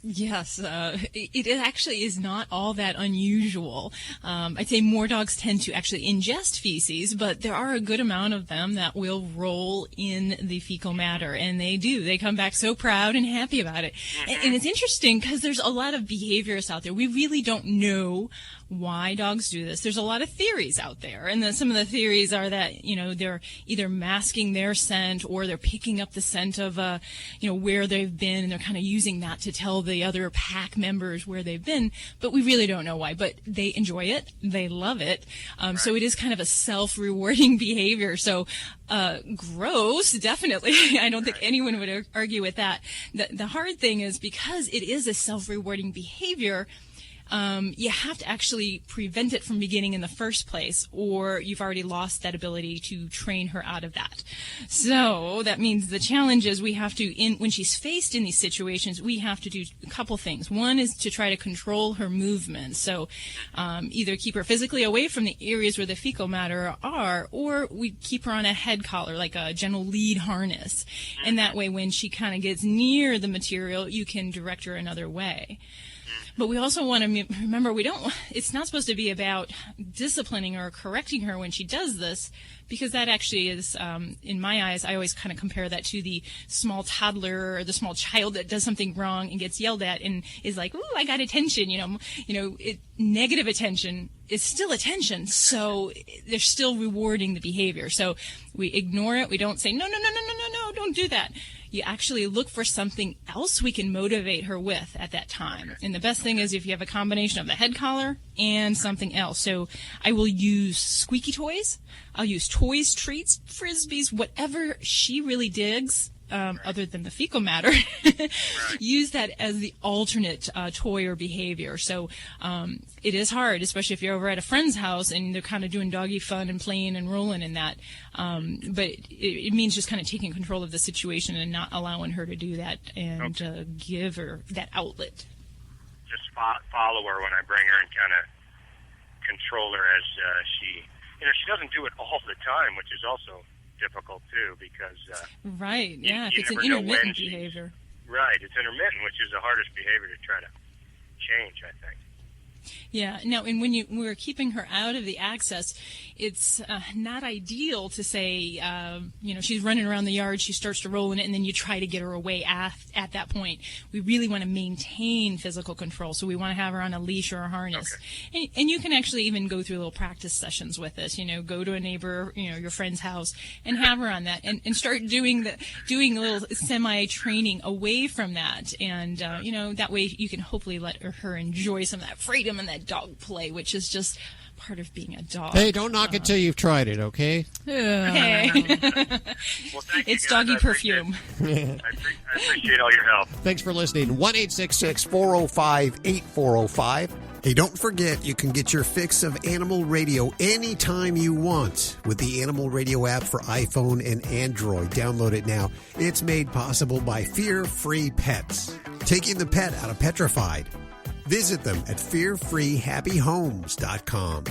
Yes, it actually is not all that unusual. I'd say more dogs tend to actually ingest feces, but there are a good amount of them that will roll in the fecal matter, and they do. They come back so proud and happy about it. And it's interesting because there's a lot of behaviorists out there. We really don't know why dogs do this. There's a lot of theories out there, and some of the theories are that, you know, they're either masking their scent or they're picking up the scent of, you know, where they've been, and they're kind of using that to tell the other pack members where they've been, but we really don't know why. But they enjoy it. They love it. So it is kind of a self-rewarding behavior. So gross, definitely. I don't think anyone would argue with that. The hard thing is, because it is a self-rewarding behavior, you have to actually prevent it from beginning in the first place, or you've already lost that ability to train her out of that. So that means the challenge is we have to, when she's faced in these situations, we have to do a couple things. One is to try to control her movements. So either keep her physically away from the areas where the fecal matter are, or we keep her on a head collar, like a general lead harness. And that way, when she kind of gets near the material, you can direct her another way. But we also want to remember, it's not supposed to be about disciplining or correcting her when she does this, because that actually is, in my eyes, I always kind of compare that to the small toddler or the small child that does something wrong and gets yelled at and is like, "Ooh, I got attention." Negative attention is still attention, so they're still rewarding the behavior. So we ignore it. We don't say, no, don't do that. You actually look for something else we can motivate her with at that time. And the best thing is if you have a combination of the head collar and something else. So I will use squeaky toys. I'll use toys, treats, frisbees, whatever she really digs. Other than the fecal matter, use that as the alternate toy or behavior. So it is hard, especially if you're over at a friend's house and they're kind of doing doggy fun and playing and rolling in that. But it means just kind of taking control of the situation and not allowing her to do that, and give her that outlet. Just follow her when I bring her and kind of control her as she doesn't do it all the time, which is also difficult too, because if it's an intermittent behavior. Right, it's intermittent, which is the hardest behavior to try to change, I think. Yeah. Now, and when we're keeping her out of the access, it's not ideal to say, she's running around the yard, she starts to roll in it, and then you try to get her away at that point. We really want to maintain physical control, so we want to have her on a leash or a harness. Okay. And you can actually even go through little practice sessions with this. Go to a neighbor, your friend's house, and have her on that, and start doing a little semi-training away from that. And that way you can hopefully let her enjoy some of that freedom and that dog play, which is just part of being a dog. Hey, don't knock it till you've tried it, okay? Hey. Well, thank you, it's doggy perfume. I appreciate all your help. Thanks for listening. 1-866-405-8405. Hey, don't forget you can get your fix of Animal Radio anytime you want with the Animal Radio app for iPhone and Android. Download it now. It's made possible by Fear Free Pets, taking the pet out of petrified. Visit them at fearfreehappyhomes.com.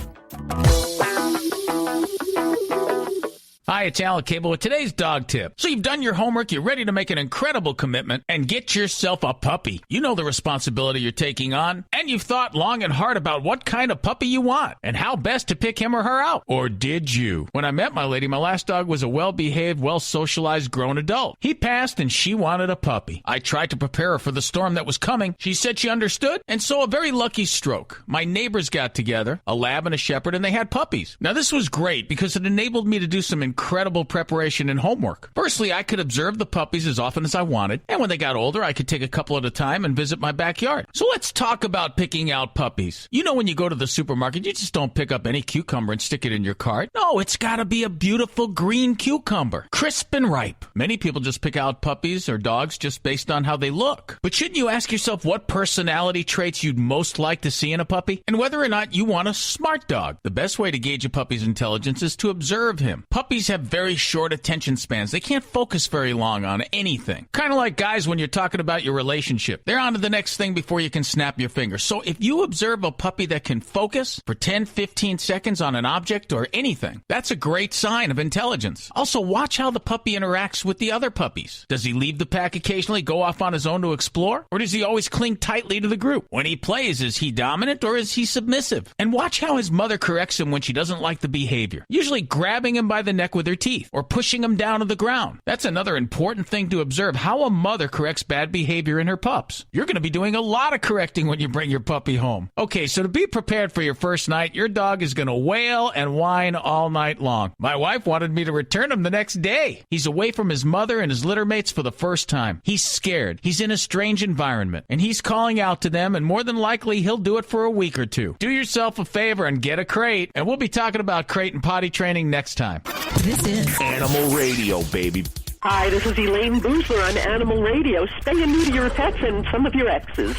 Hi, it's Alan Cable with today's dog tip. So you've done your homework, you're ready to make an incredible commitment and get yourself a puppy. You know the responsibility you're taking on, and you've thought long and hard about what kind of puppy you want and how best to pick him or her out. Or did you? When I met my lady, my last dog was a well-behaved, well-socialized grown adult. He passed and she wanted a puppy. I tried to prepare her for the storm that was coming. She said she understood, and so a very lucky stroke. My neighbors got together, a lab and a shepherd, and they had puppies. Now this was great because it enabled me to do some incredible preparation and homework. Firstly, I could observe the puppies as often as I wanted, and when they got older, I could take a couple at a time and visit my backyard. So let's talk about picking out puppies. When you go to the supermarket, you just don't pick up any cucumber and stick it in your cart. No, it's got to be a beautiful green cucumber, crisp and ripe. Many people just pick out puppies or dogs just based on how they look. But shouldn't you ask yourself what personality traits you'd most like to see in a puppy, and whether or not you want a smart dog? The best way to gauge a puppy's intelligence is to observe him. Puppies Puppies have very short attention spans. They can't focus very long on anything. Kind of like guys when you're talking about your relationship. They're on to the next thing before you can snap your fingers. So if you observe a puppy that can focus for 10, 15 seconds on an object or anything, that's a great sign of intelligence. Also, watch how the puppy interacts with the other puppies. Does he leave the pack occasionally, go off on his own to explore? Or does he always cling tightly to the group? When he plays, is he dominant or is he submissive? And watch how his mother corrects him when she doesn't like the behavior. Usually grabbing him by the neck with her teeth or pushing him down to the ground. That's another important thing to observe, how a mother corrects bad behavior in her pups. You're going to be doing a lot of correcting when you bring your puppy home. Okay, so to be prepared for your first night, your dog is going to wail and whine all night long. My wife wanted me to return him the next day. He's away from his mother and his litter mates for the first time. He's scared. He's in a strange environment, and he's calling out to them, and more than likely, he'll do it for a week or two. Do yourself a favor and get a crate, and we'll be talking about crate and potty training next time. This is Animal Radio, baby. Hi, this is Elaine Boozer on Animal Radio. Spay and neuter your pets and some of your exes.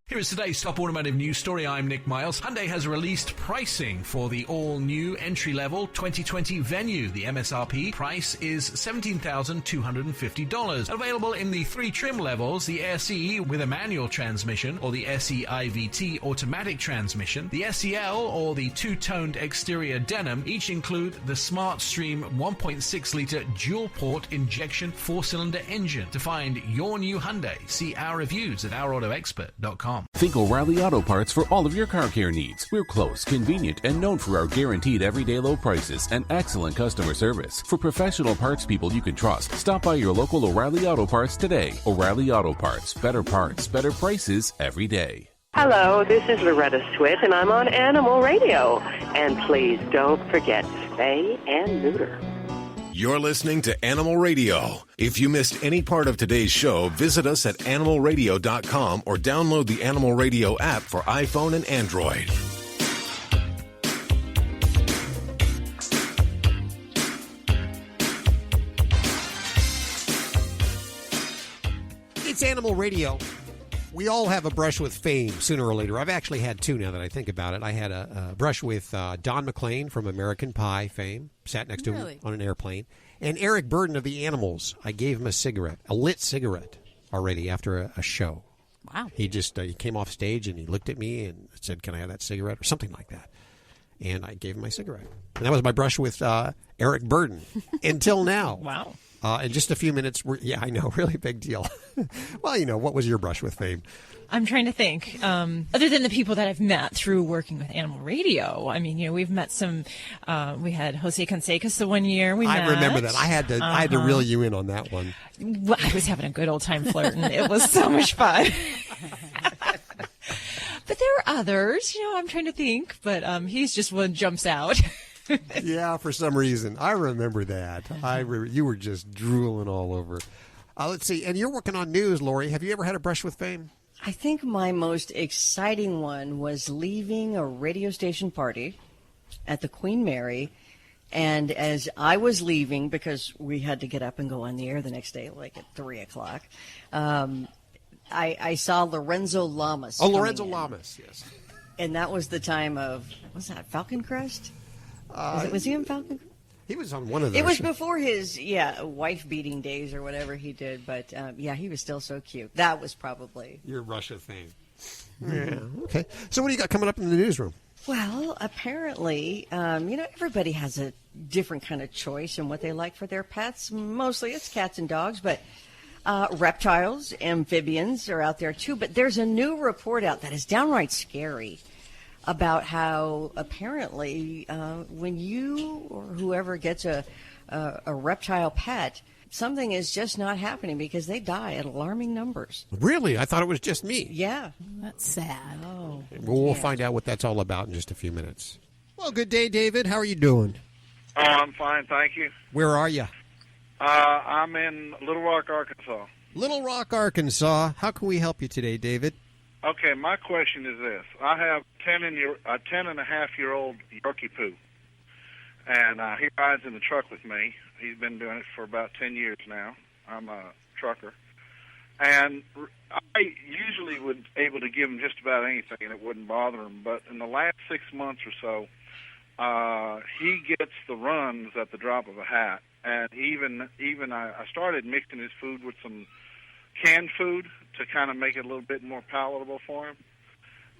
Here is today's top automotive news story. I'm Nick Miles. Hyundai has released pricing for the all-new entry-level 2020 Venue. The MSRP price is $17,250. Available in the 3 trim levels, the SE with a manual transmission or the SE IVT automatic transmission, the SEL or the two-toned exterior denim, each include the Smart Stream 1.6-liter dual-port injection 4-cylinder engine. To find your new Hyundai, see our reviews at ourautoexpert.com. Think O'Reilly Auto Parts for all of your car care needs. We're close, convenient, and known for our guaranteed everyday low prices and excellent customer service. For professional parts people you can trust, stop by your local O'Reilly Auto Parts today. O'Reilly Auto Parts. Better prices every day. Hello, this is Loretta Swit, and I'm on Animal Radio. And please don't forget to spay and neuter. You're listening to Animal Radio. If you missed any part of today's show, visit us at animalradio.com or download the Animal Radio app for iPhone and Android. It's Animal Radio. We all have a brush with fame sooner or later. I've actually had 2 now that I think about it. I had a brush with Don McLean from American Pie fame, sat next to him on an airplane, and Eric Burdon of the Animals. I gave him a cigarette, a lit cigarette, already after a show. Wow. He just he came off stage and he looked at me and said, "Can I have that cigarette?" or something like that. And I gave him my cigarette. And that was my brush with Eric Burdon until now. Wow. In just a few minutes, yeah, I know, really big deal. Well, what was your brush with fame? I'm trying to think. Other than the people that I've met through working with Animal Radio, I mean, we've met some. We had Jose Canseco's the one year we met. I remember that. I had to reel you in on that one. Well, I was having a good old time flirting. It was so much fun. But there are others. I'm trying to think, but he's just one jumps out. Yeah, for some reason. I remember that. You were just drooling all over. Let's see. And you're working on news, Lori. Have you ever had a brush with fame? I think my most exciting one was leaving a radio station party at the Queen Mary. And as I was leaving, because we had to get up and go on the air the next day, like at 3 o'clock, I saw Lorenzo Lamas. Oh, Lorenzo Lamas, yes. And that was the time of, was that Falcon Crest? Was he in Falcon? He was on one of those. It was before his, wife-beating days or whatever he did. But, he was still so cute. That was probably... your rush of fame. Yeah, okay. So what do you got coming up in the newsroom? Well, apparently, everybody has a different kind of choice in what they like for their pets. Mostly it's cats and dogs, but reptiles, amphibians are out there too. But there's a new report out that is downright scary about how apparently when you or whoever gets a reptile pet, something is just not happening because they die at alarming numbers. Really? I thought it was just me. Yeah. That's sad. Oh. We'll find out what that's all about in just a few minutes. Well, good day, David. How are you doing? Oh, I'm fine, thank you. Where are you? I'm in Little Rock, Arkansas. Little Rock, Arkansas. How can we help you today, David? Okay, my question is this. I have a 10-and-a-half-year-old Yorkie Poo, and he rides in the truck with me. He's been doing it for about 10 years now. I'm a trucker. And I usually would able to give him just about anything, and it wouldn't bother him. But in the last 6 months or so, he gets the runs at the drop of a hat. And even I started mixing his food with some canned food to kind of make it a little bit more palatable for him.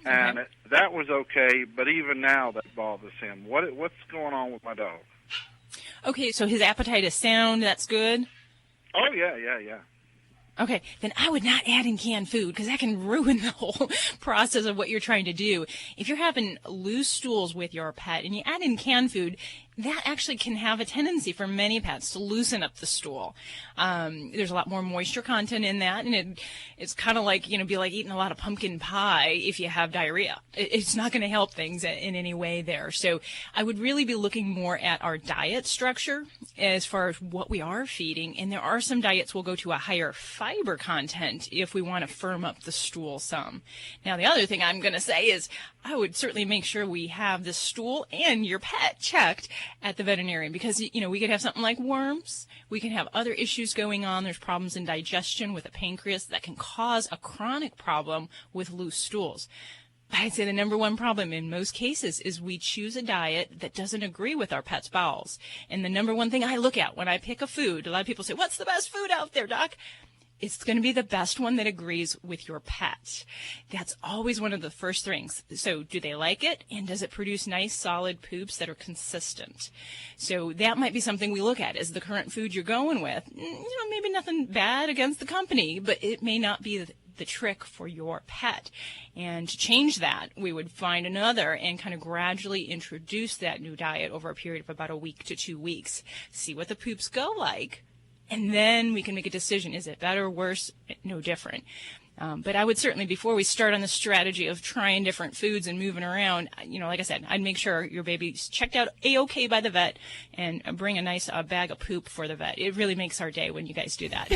And that was okay, but even now that bothers him. What's going on with my dog? Okay, so his appetite is sound. That's good. Oh, yeah. Okay, then I would not add in canned food because that can ruin the whole process of what you're trying to do. If you're having loose stools with your pet and you add in canned food, that actually can have a tendency for many pets to loosen up the stool. There's a lot more moisture content in that, and it's kind of like, be like eating a lot of pumpkin pie if you have diarrhea. It's not going to help things in any way there. So I would really be looking more at our diet structure as far as what we are feeding, and there are some diets will go to a higher fiber content if we want to firm up the stool some. Now, the other thing I'm going to say is I would certainly make sure we have the stool and your pet checked at the veterinarian because, we could have something like worms. We can have other issues going on. There's problems in digestion with the pancreas that can cause a chronic problem with loose stools. But I'd say the number one problem in most cases is we choose a diet that doesn't agree with our pet's bowels. And the number one thing I look at when I pick a food, a lot of people say, what's the best food out there, Doc? It's going to be the best one that agrees with your pet. That's always one of the first things. So do they like it? And does it produce nice, solid poops that are consistent? So that might be something we look at. Is the current food you're going with, maybe nothing bad against the company, but it may not be the trick for your pet. And to change that, we would find another and kind of gradually introduce that new diet over a period of about a week to 2 weeks. See what the poops go like. And then we can make a decision. Is it better, worse, no different? But I would certainly, before we start on the strategy of trying different foods and moving around, like I said, I'd make sure your baby's checked out A-OK by the vet and bring a nice bag of poop for the vet. It really makes our day when you guys do that.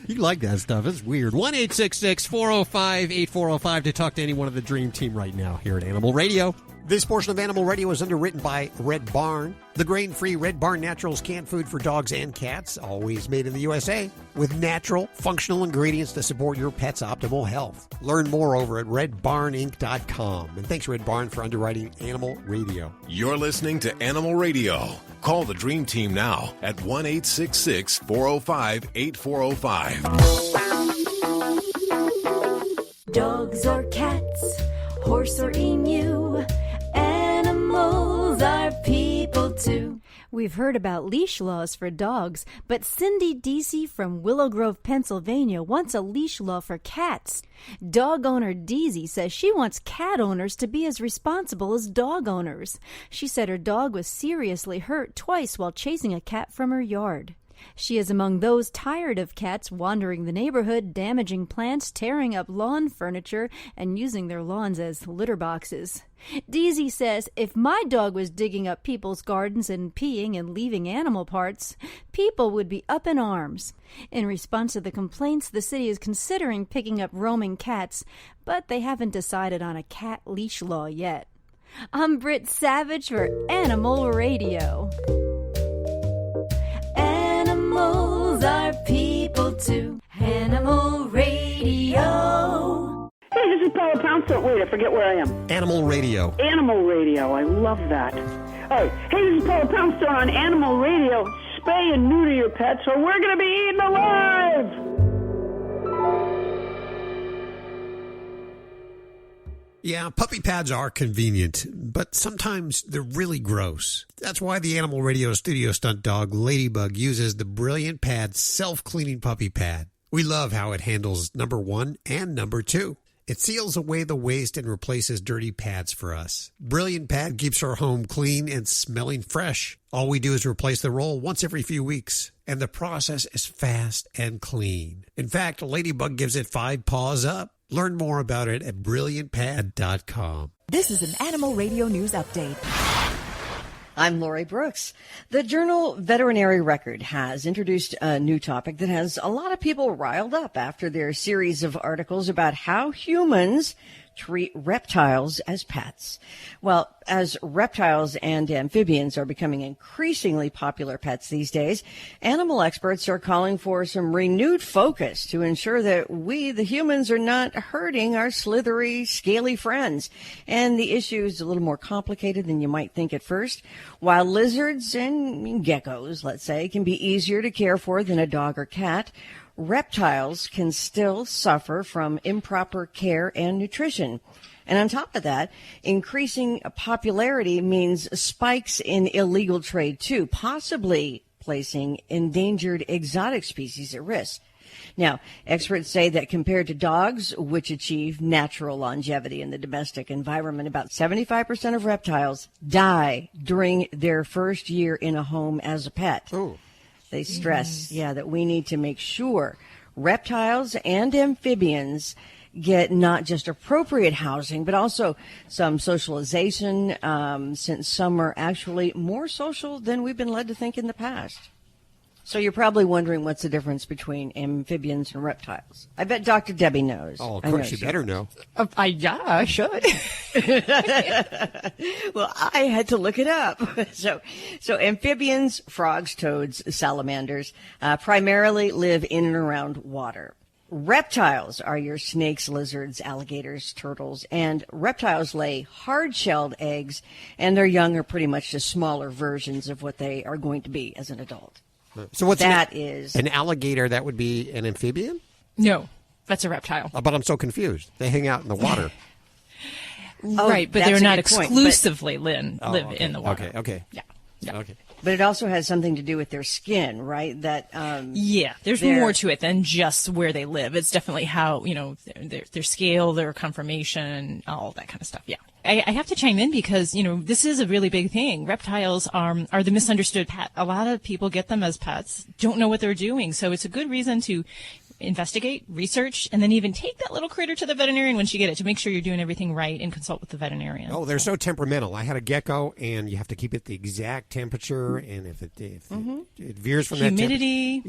You like that stuff. It's weird. 1-866-405-8405 to talk to anyone of the Dream Team right now here at Animal Radio. This portion of Animal Radio is underwritten by Red Barn. The grain-free Red Barn Naturals canned food for dogs and cats, always made in the USA, with natural, functional ingredients to support your pet's optimal health. Learn more over at redbarninc.com. And thanks, Red Barn, for underwriting Animal Radio. You're listening to Animal Radio. Call the Dream Team now at 1-866-405-8405. Dogs or cats, horse or emu, animals are people too. We've heard about leash laws for dogs, but Cindy Deasy from Willow Grove, Pennsylvania wants a leash law for cats. Dog owner Deasy says she wants cat owners to be as responsible as dog owners. She said her dog was seriously hurt twice while chasing a cat from her yard. She is among those tired of cats wandering the neighborhood, damaging plants, tearing up lawn furniture, and using their lawns as litter boxes. Deasy says, if my dog was digging up people's gardens and peeing and leaving animal parts, people would be up in arms. In response to the complaints, the city is considering picking up roaming cats, but they haven't decided on a cat leash law yet. I'm Britt Savage for Animal Radio. Animals are people too. Animal Radio. Hey, this is Paula Poundstone. Wait, I forget where I am. Animal Radio. Animal Radio. I love that. All right. Hey, this is Paula Poundstone on Animal Radio. Spay and neuter your pets or we're going to be eaten alive. Yeah, puppy pads are convenient, but sometimes they're really gross. That's why the Animal Radio studio stunt dog, Ladybug, uses the Brilliant Pad self-cleaning puppy pad. We love how it handles number 1 and number 2. It seals away the waste and replaces dirty pads for us. Brilliant Pad keeps our home clean and smelling fresh. All we do is replace the roll once every few weeks, and the process is fast and clean. In fact, Ladybug gives it 5 paws up. Learn more about it at brilliantpad.com. This is an Animal Radio News Update. I'm Lori Brooks. The journal Veterinary Record has introduced a new topic that has a lot of people riled up after their series of articles about how humans treat reptiles as pets. Well, as reptiles and amphibians are becoming increasingly popular pets these days, animal experts are calling for some renewed focus to ensure that we, the humans, are not hurting our slithery, scaly friends. And the issue is a little more complicated than you might think at first. While lizards and geckos, let's say, can be easier to care for than a dog or cat, reptiles can still suffer from improper care and nutrition. And on top of that, increasing popularity means spikes in illegal trade too, possibly placing endangered exotic species at risk. Now, experts say that compared to dogs, which achieve natural longevity in the domestic environment, about 75% of reptiles die during their first year in a home as a pet. Oh. They stress, that we need to make sure reptiles and amphibians get not just appropriate housing, but also some socialization, since some are actually more social than we've been led to think in the past. So you're probably wondering what's the difference between amphibians and reptiles. I bet Dr. Debbie knows. Oh, of course, you better know. I should. Well, I had to look it up. So amphibians, frogs, toads, salamanders, primarily live in and around water. Reptiles are your snakes, lizards, alligators, turtles, and reptiles lay hard-shelled eggs, and their young are pretty much just smaller versions of what they are going to be as an adult. So what's is an alligator? That would be an amphibian? No, that's a reptile. But I'm so confused. They hang out in the water. Right, but they're not exclusively live in the water. Okay. Yeah. Okay. But it also has something to do with their skin, right? That there's more to it than just where they live. It's definitely how, their scale, their conformation, all that kind of stuff. Yeah. I have to chime in because, this is a really big thing. Reptiles are the misunderstood pet. A lot of people get them as pets, don't know what they're doing. So it's a good reason to investigate, research, and then even take that little critter to the veterinarian once you get it to make sure you're doing everything right and consult with the veterinarian. Oh, they're so temperamental. I had a gecko, and you have to keep it the exact temperature, and if it veers from humidity,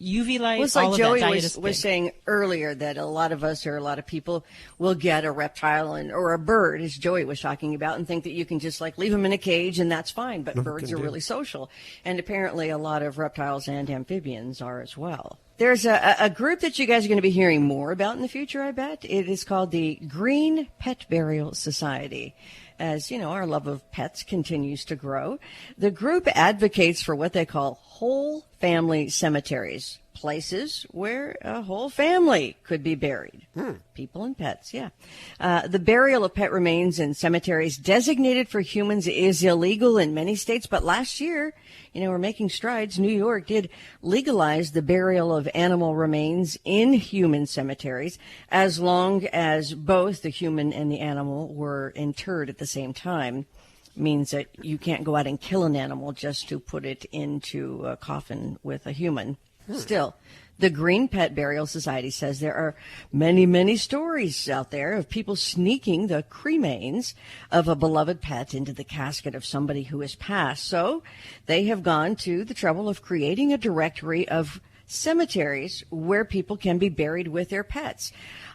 UV light, it's all like of Joey that was saying earlier that a lot of us or a lot of people will get a reptile or a bird, as Joey was talking about, and think that you can just leave them in a cage and that's fine. But birds are really social, and apparently a lot of reptiles and amphibians are as well. There's a group that you guys are going to be hearing more about in the future, I bet. It is called the Green Pet Burial Society. As, our love of pets continues to grow. The group advocates for what they call whole family cemeteries, places where a whole family could be buried. People and pets, the burial of pet remains in cemeteries designated for humans is illegal in many states, but last year, we're making strides. New York did legalize the burial of animal remains in human cemeteries as long as both the human and the animal were interred at the same time. Means that you can't go out and kill an animal just to put it into a coffin with a human. Still, the Green Pet Burial Society says there are many, many stories out there of people sneaking the cremains of a beloved pet into the casket of somebody who has passed. So they have gone to the trouble of creating a directory of cemeteries where people can be buried with their pets.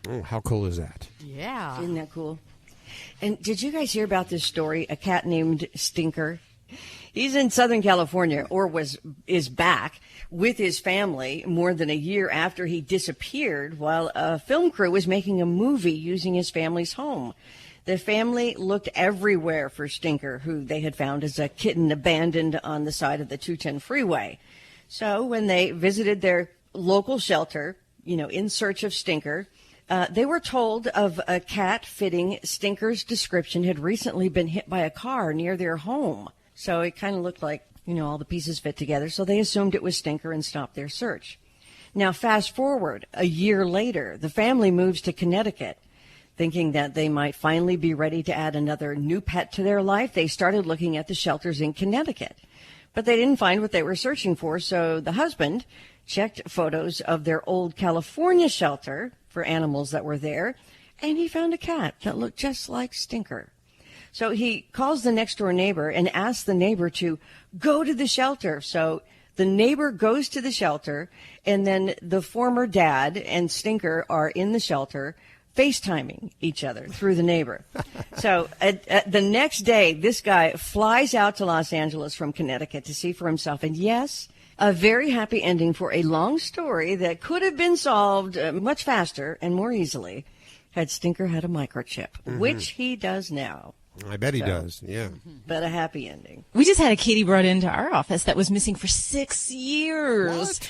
Oh, how cool is that? Yeah. Isn't that cool? And did you guys hear about this story? A cat named Stinker. He's in Southern California, or is back with his family more than a year after he disappeared while a film crew was making a movie using his family's home. The family looked everywhere for Stinker, who they had found as a kitten abandoned on the side of the 210 freeway. So when they visited their local shelter, in search of Stinker, they were told of a cat fitting Stinker's description had recently been hit by a car near their home. So it kind of looked like, all the pieces fit together. So they assumed it was Stinker and stopped their search. Now, fast forward a year later, the family moves to Connecticut. Thinking that they might finally be ready to add another new pet to their life, they started looking at the shelters in Connecticut. But they didn't find what they were searching for, so the husband checked photos of their old California shelter for animals that were there, and he found a cat that looked just like Stinker. So he calls the next door neighbor and asks the neighbor to go to the shelter. So the neighbor goes to the shelter, and then the former dad and Stinker are in the shelter. FaceTiming each other through the neighbor. So the next day, this guy flies out to Los Angeles from Connecticut to see for himself. And yes, a very happy ending for a long story that could have been solved much faster and more easily had Stinker had a microchip, which he does now. I bet he does, yeah. But a happy ending. We just had a kitty brought into our office that was missing for 6 years.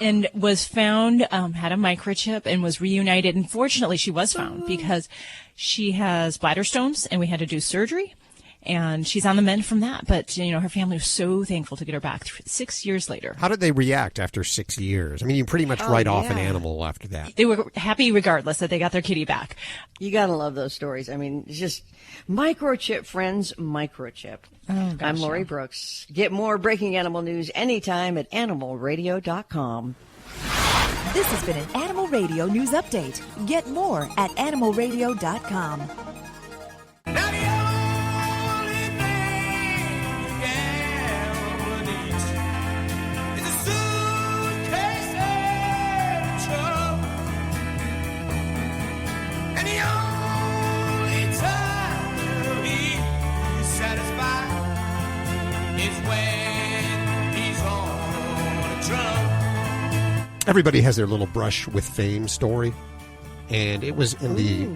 And was found, had a microchip, and was reunited. And fortunately, she was found because she has bladder stones, and we had to do surgery. And she's on the mend from that. But, her family was so thankful to get her back 6 years later. How did they react after 6 years? I mean, you pretty much write off an animal after that. They were happy regardless that they got their kitty back. You got to love those stories. I mean, it's just microchip, friends, microchip. Oh, gosh, I'm Lori Brooks. Get more breaking animal news anytime at animalradio.com. This has been an Animal Radio News Update. Get more at animalradio.com. Everybody has their little brush with fame story, and it was in the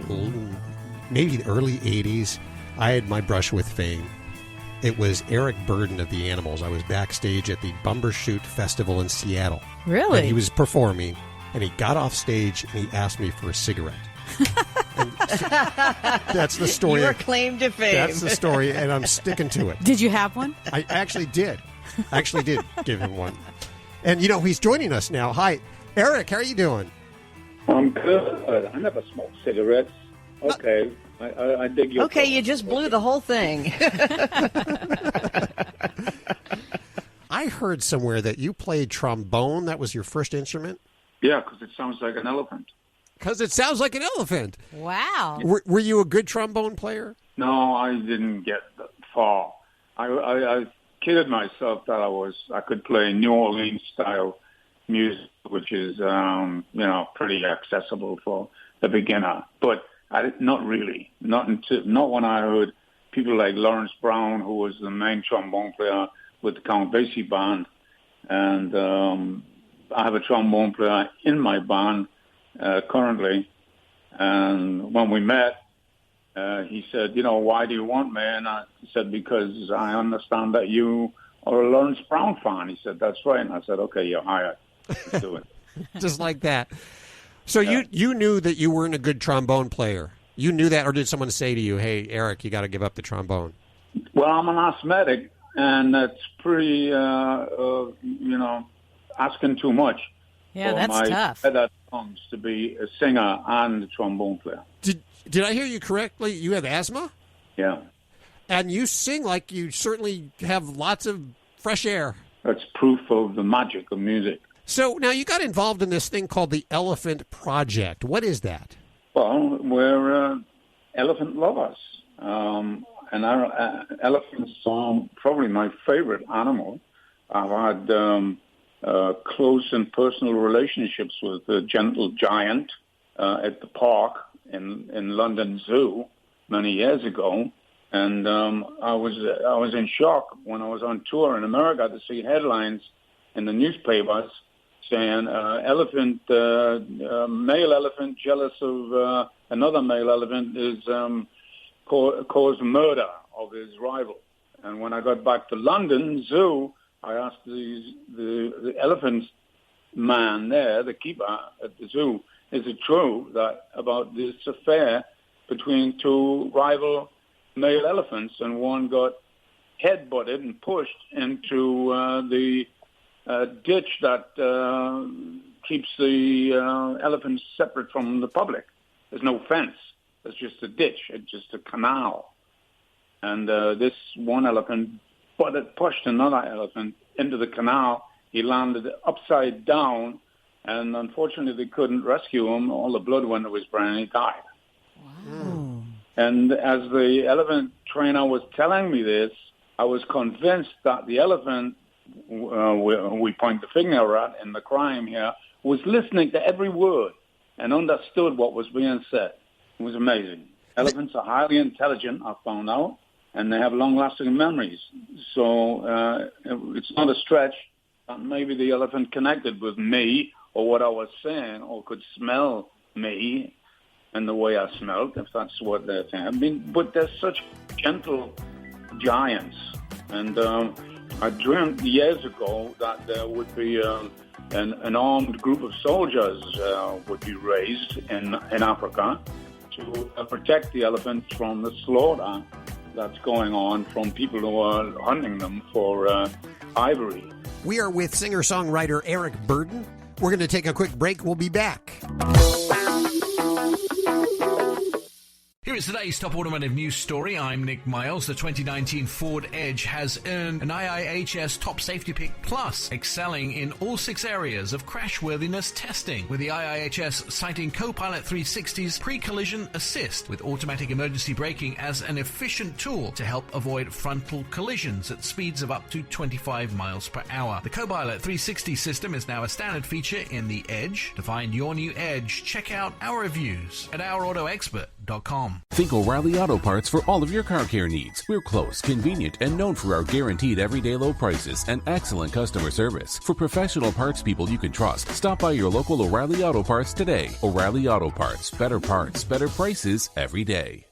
maybe the early 80s. I had my brush with fame. It was Eric Burdon of the Animals. I was backstage at the Bumbershoot Festival in Seattle. Really? And he was performing, and he got off stage, and he asked me for a cigarette. That's the story. Your claim to fame. That's the story, and I'm sticking to it. Did you have one? I actually did. Give him one. And, he's joining us now. Hi, Eric, how are you doing? I'm good. I never smoke cigarettes. Okay. I dig your Okay, you just blew the whole thing. I heard somewhere that you played trombone. That was your first instrument? Yeah, because it sounds like an elephant. Because it sounds like an elephant. Wow. Were you a good trombone player? No, I didn't get that far. I kidded myself that I could play New Orleans style music, which is pretty accessible for the beginner. But not really. Not when I heard people like Lawrence Brown, who was the main trombone player with the Count Basie band, and I have a trombone player in my band currently. And when we met, he said, why do you want me? And I said, because I understand that you are a Lawrence Brown fan. He said, that's right. And I said, okay, you're hired. Let's do it. Just like that. So you knew that you weren't a good trombone player. You knew that, or did someone say to you, hey, Eric, you got to give up the trombone? Well, I'm an asthmatic, and that's pretty, asking too much. Yeah, for that's my tough. That comes to be a singer and a trombone player. Did I hear you correctly? You have asthma? Yeah. And you sing like you certainly have lots of fresh air. That's proof of the magic of music. So now you got involved in this thing called the Elephant Project. What is that? Well, we're elephant lovers. And our elephants are probably my favorite animal. I've had close and personal relationships with the gentle giant at the park in London Zoo many years ago, and I was in shock when I was on tour in America to see headlines in the newspapers saying male elephant jealous of another male elephant is caused murder of his rival. And when I got back to London Zoo, I asked the elephant man there, the keeper at the zoo, is it true that about this affair between two rival male elephants, and one got head-butted and pushed into the ditch that keeps the elephants separate from the public. There's no fence. There's just a ditch. It's just a canal. And this one elephant pushed another elephant into the canal. He landed upside down, and unfortunately they couldn't rescue him. All the blood went to his brain, and he died. Wow. And as the elephant trainer was telling me this, I was convinced that the elephant we point the finger at in the crime here was listening to every word and understood what was being said. It was amazing. Elephants are highly intelligent, I found out, and they have long-lasting memories. So it's not a stretch that maybe the elephant connected with me or what I was saying, or could smell me and the way I smelled, if that's what they're saying. I mean, but they're such gentle giants. And I dreamt years ago that there would be an armed group of soldiers would be raised in Africa to protect the elephants from the slaughter that's going on from people who are hunting them for ivory. We are with singer-songwriter Eric Burdon. We're going to take a quick break. We'll be back. Here is today's top automotive news story. I'm Nick Miles. The 2019 Ford Edge has earned an IIHS Top Safety Pick Plus, excelling in all 6 areas of crashworthiness testing, with the IIHS citing Copilot 360's pre-collision assist with automatic emergency braking as an efficient tool to help avoid frontal collisions at speeds of up to 25 miles per hour. The Copilot 360 system is now a standard feature in the Edge. To find your new Edge, check out our reviews at ourautoexpert.com. Think O'Reilly Auto Parts for all of your car care needs. We're close, convenient, and known for our guaranteed everyday low prices and excellent customer service. For professional parts people you can trust, stop by your local O'Reilly Auto Parts today. O'Reilly Auto Parts. Better prices every day.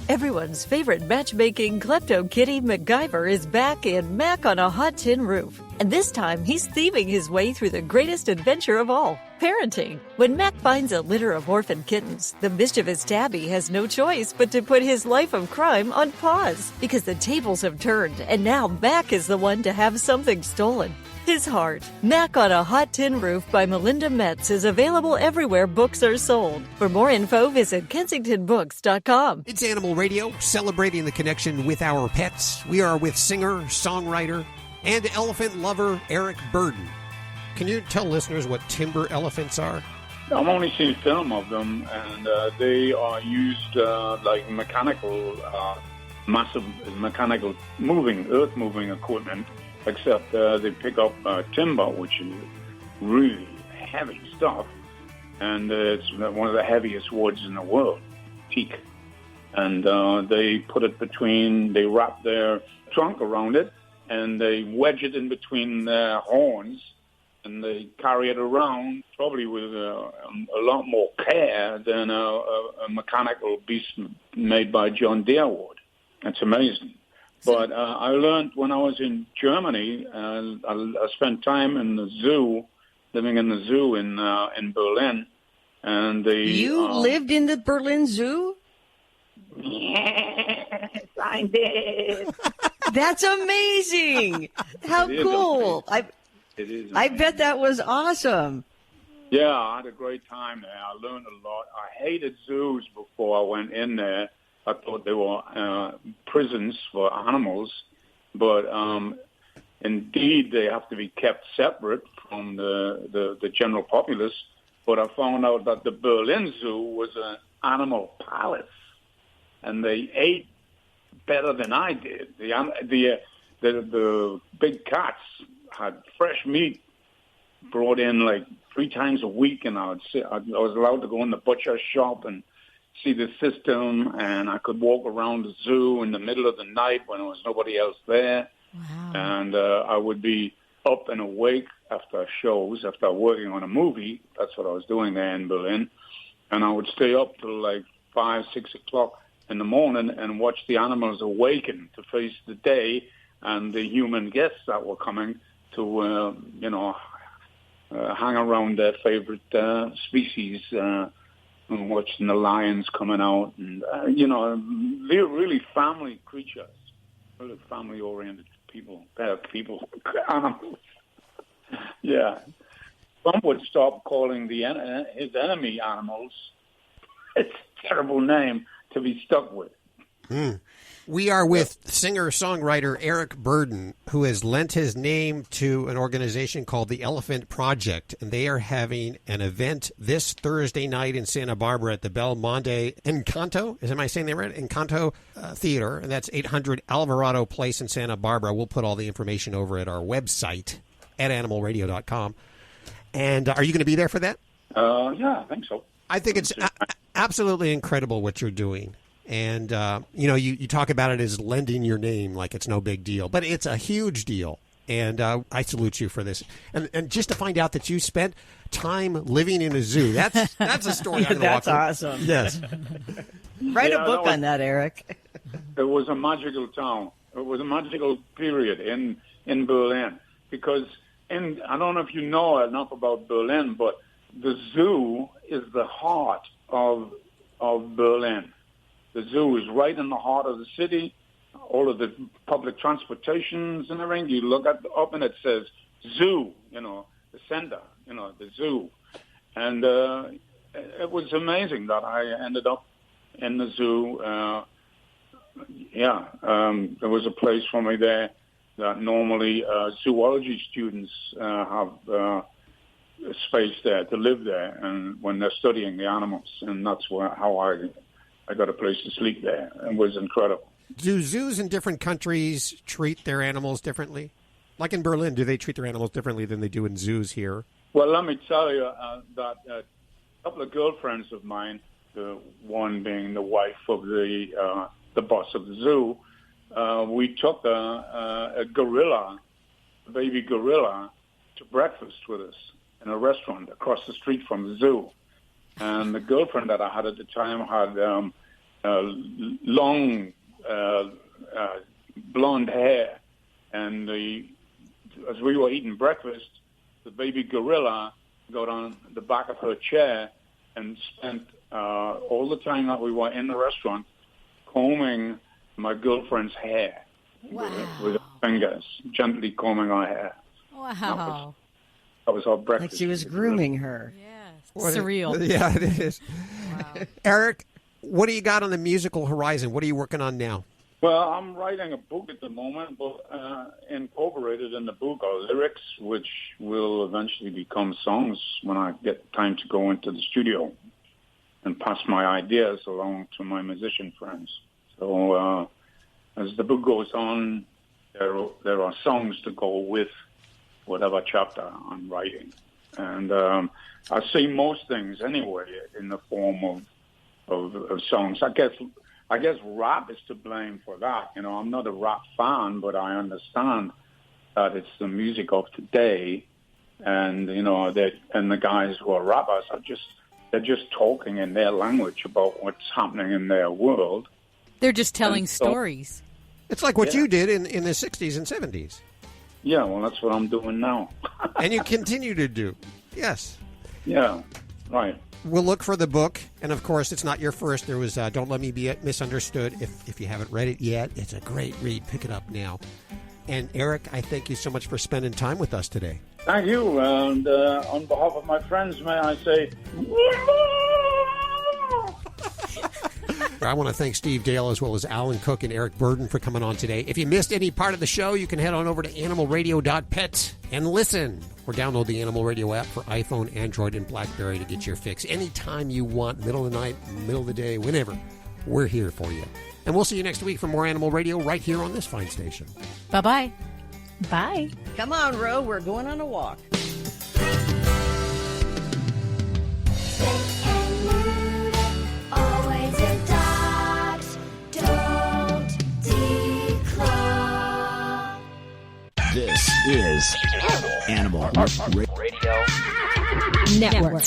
Everyone's favorite matchmaking klepto kitty MacGyver is back in Mac on a Hot Tin Roof. And this time, he's thieving his way through the greatest adventure of all, parenting. When Mac finds a litter of orphan kittens, the mischievous Tabby has no choice but to put his life of crime on pause, because the tables have turned, and now Mac is the one to have something stolen. His heart. Mac on a Hot Tin Roof by Melinda Metz is available everywhere books are sold. For more info, visit KensingtonBooks.com. It's Animal Radio, celebrating the connection with our pets. We are with singer, songwriter, and elephant lover Eric Burdon. Can you tell listeners what timber elephants are? I've only seen film of them, and they are used like mechanical, massive mechanical earth-moving equipment, except they pick up timber, which is really heavy stuff, and it's one of the heaviest woods in the world, teak. And they put it they wrap their trunk around it, and they wedge it in between their horns, and they carry it around, probably with a lot more care than a mechanical beast made by John Deere would. It's amazing. But I learned when I was in Germany, I spent time in the zoo, living in the zoo in Berlin. And You lived in the Berlin Zoo? Yes, I did. That's amazing. How cool. It is. I bet that was awesome. Yeah, I had a great time there. I learned a lot. I hated zoos before I went in there. I thought they were prisons for animals, but indeed they have to be kept separate from the general populace. But I found out that the Berlin Zoo was an animal palace, and they ate better than I did. The big cats had fresh meat brought in like 3 times a week, and I was allowed to go in the butcher shop and see the system, and I could walk around the zoo in the middle of the night when there was nobody else there. Wow. And I would be up and awake after shows, after working on a movie. That's what I was doing there in Berlin. And I would stay up till like 5, 6 o'clock in the morning and watch the animals awaken to face the day and the human guests that were coming to, hang around their favorite species, and watching the lions coming out. And, they're really family creatures, really family-oriented people, animals. Yeah. Trump would stop calling his enemy animals. It's a terrible name to be stuck with. We are with singer-songwriter Eric Burdon, who has lent his name to an organization called the Elephant Project, and they are having an event this Thursday night in Santa Barbara at the Belmonte Encanto. Am I saying that right? Encanto Theater, and that's 800 Alvarado Place in Santa Barbara. We'll put all the information over at our website at animalradio.com. And are you going to be there for that? Yeah, I think so. I think it's absolutely incredible what you're doing. And, you talk about it as lending your name like it's no big deal. But it's a huge deal. And I salute you for this. And just to find out that you spent time living in a zoo, that's a story I'm going to walk through. That's awesome. Yes. Write a book on that, Eric. It was a magical town. It was a magical period in Berlin. Because, I don't know if you know enough about Berlin, but the zoo is the heart of Berlin. The zoo is right in the heart of the city. All of the public transportations and everything, you look up and it says zoo, the center, the zoo. And it was amazing that I ended up in the zoo. There was a place for me there that normally zoology students have space there to live there, and when they're studying the animals, and that's how I got a place to sleep there. It was incredible. Do zoos in different countries treat their animals differently? Like in Berlin, do they treat their animals differently than they do in zoos here? Well, let me tell you that a couple of girlfriends of mine, the one being the wife of the boss of the zoo, we took a gorilla, a baby gorilla, to breakfast with us in a restaurant across the street from the zoo. And the girlfriend that I had at the time had long blonde hair, and as we were eating breakfast, the baby gorilla got on the back of her chair and spent all the time that we were in the restaurant combing my girlfriend's hair with her fingers, gently combing her hair. Wow. That was our breakfast. Like she was grooming her. Surreal. Yeah, it is. Wow. Eric, what do you got on the musical horizon? What are you working on now? Well, I'm writing a book at the moment, but incorporated in the book are lyrics, which will eventually become songs when I get time to go into the studio and pass my ideas along to my musician friends. So as the book goes on, there are songs to go with whatever chapter I'm writing. And I see most things anyway in the form of songs. I guess rap is to blame for that. I'm not a rap fan, but I understand that it's the music of today, and and the guys who are rappers they're just talking in their language about what's happening in their world. They're just telling stories. It's like what you did in the 60s and 70s. Yeah, well, that's what I'm doing now. And you continue to do. Yes. Yeah, right. We'll look for the book, and of course, it's not your first. There was Don't Let Me Be Misunderstood. If you haven't read it yet, it's a great read. Pick it up now. And Eric, I thank you so much for spending time with us today. Thank you, and on behalf of my friends, may I say... I want to thank Steve Dale as well as Alan Cook and Eric Burdon for coming on today. If you missed any part of the show, you can head on over to animalradio.pet and listen or download the Animal Radio app for iPhone, Android, and BlackBerry to get your fix anytime you want, middle of the night, middle of the day, whenever. We're here for you. And we'll see you next week for more Animal Radio right here on this fine station. Bye-bye. Bye. Come on, Ro, we're going on a walk. This is Animal Radio Network.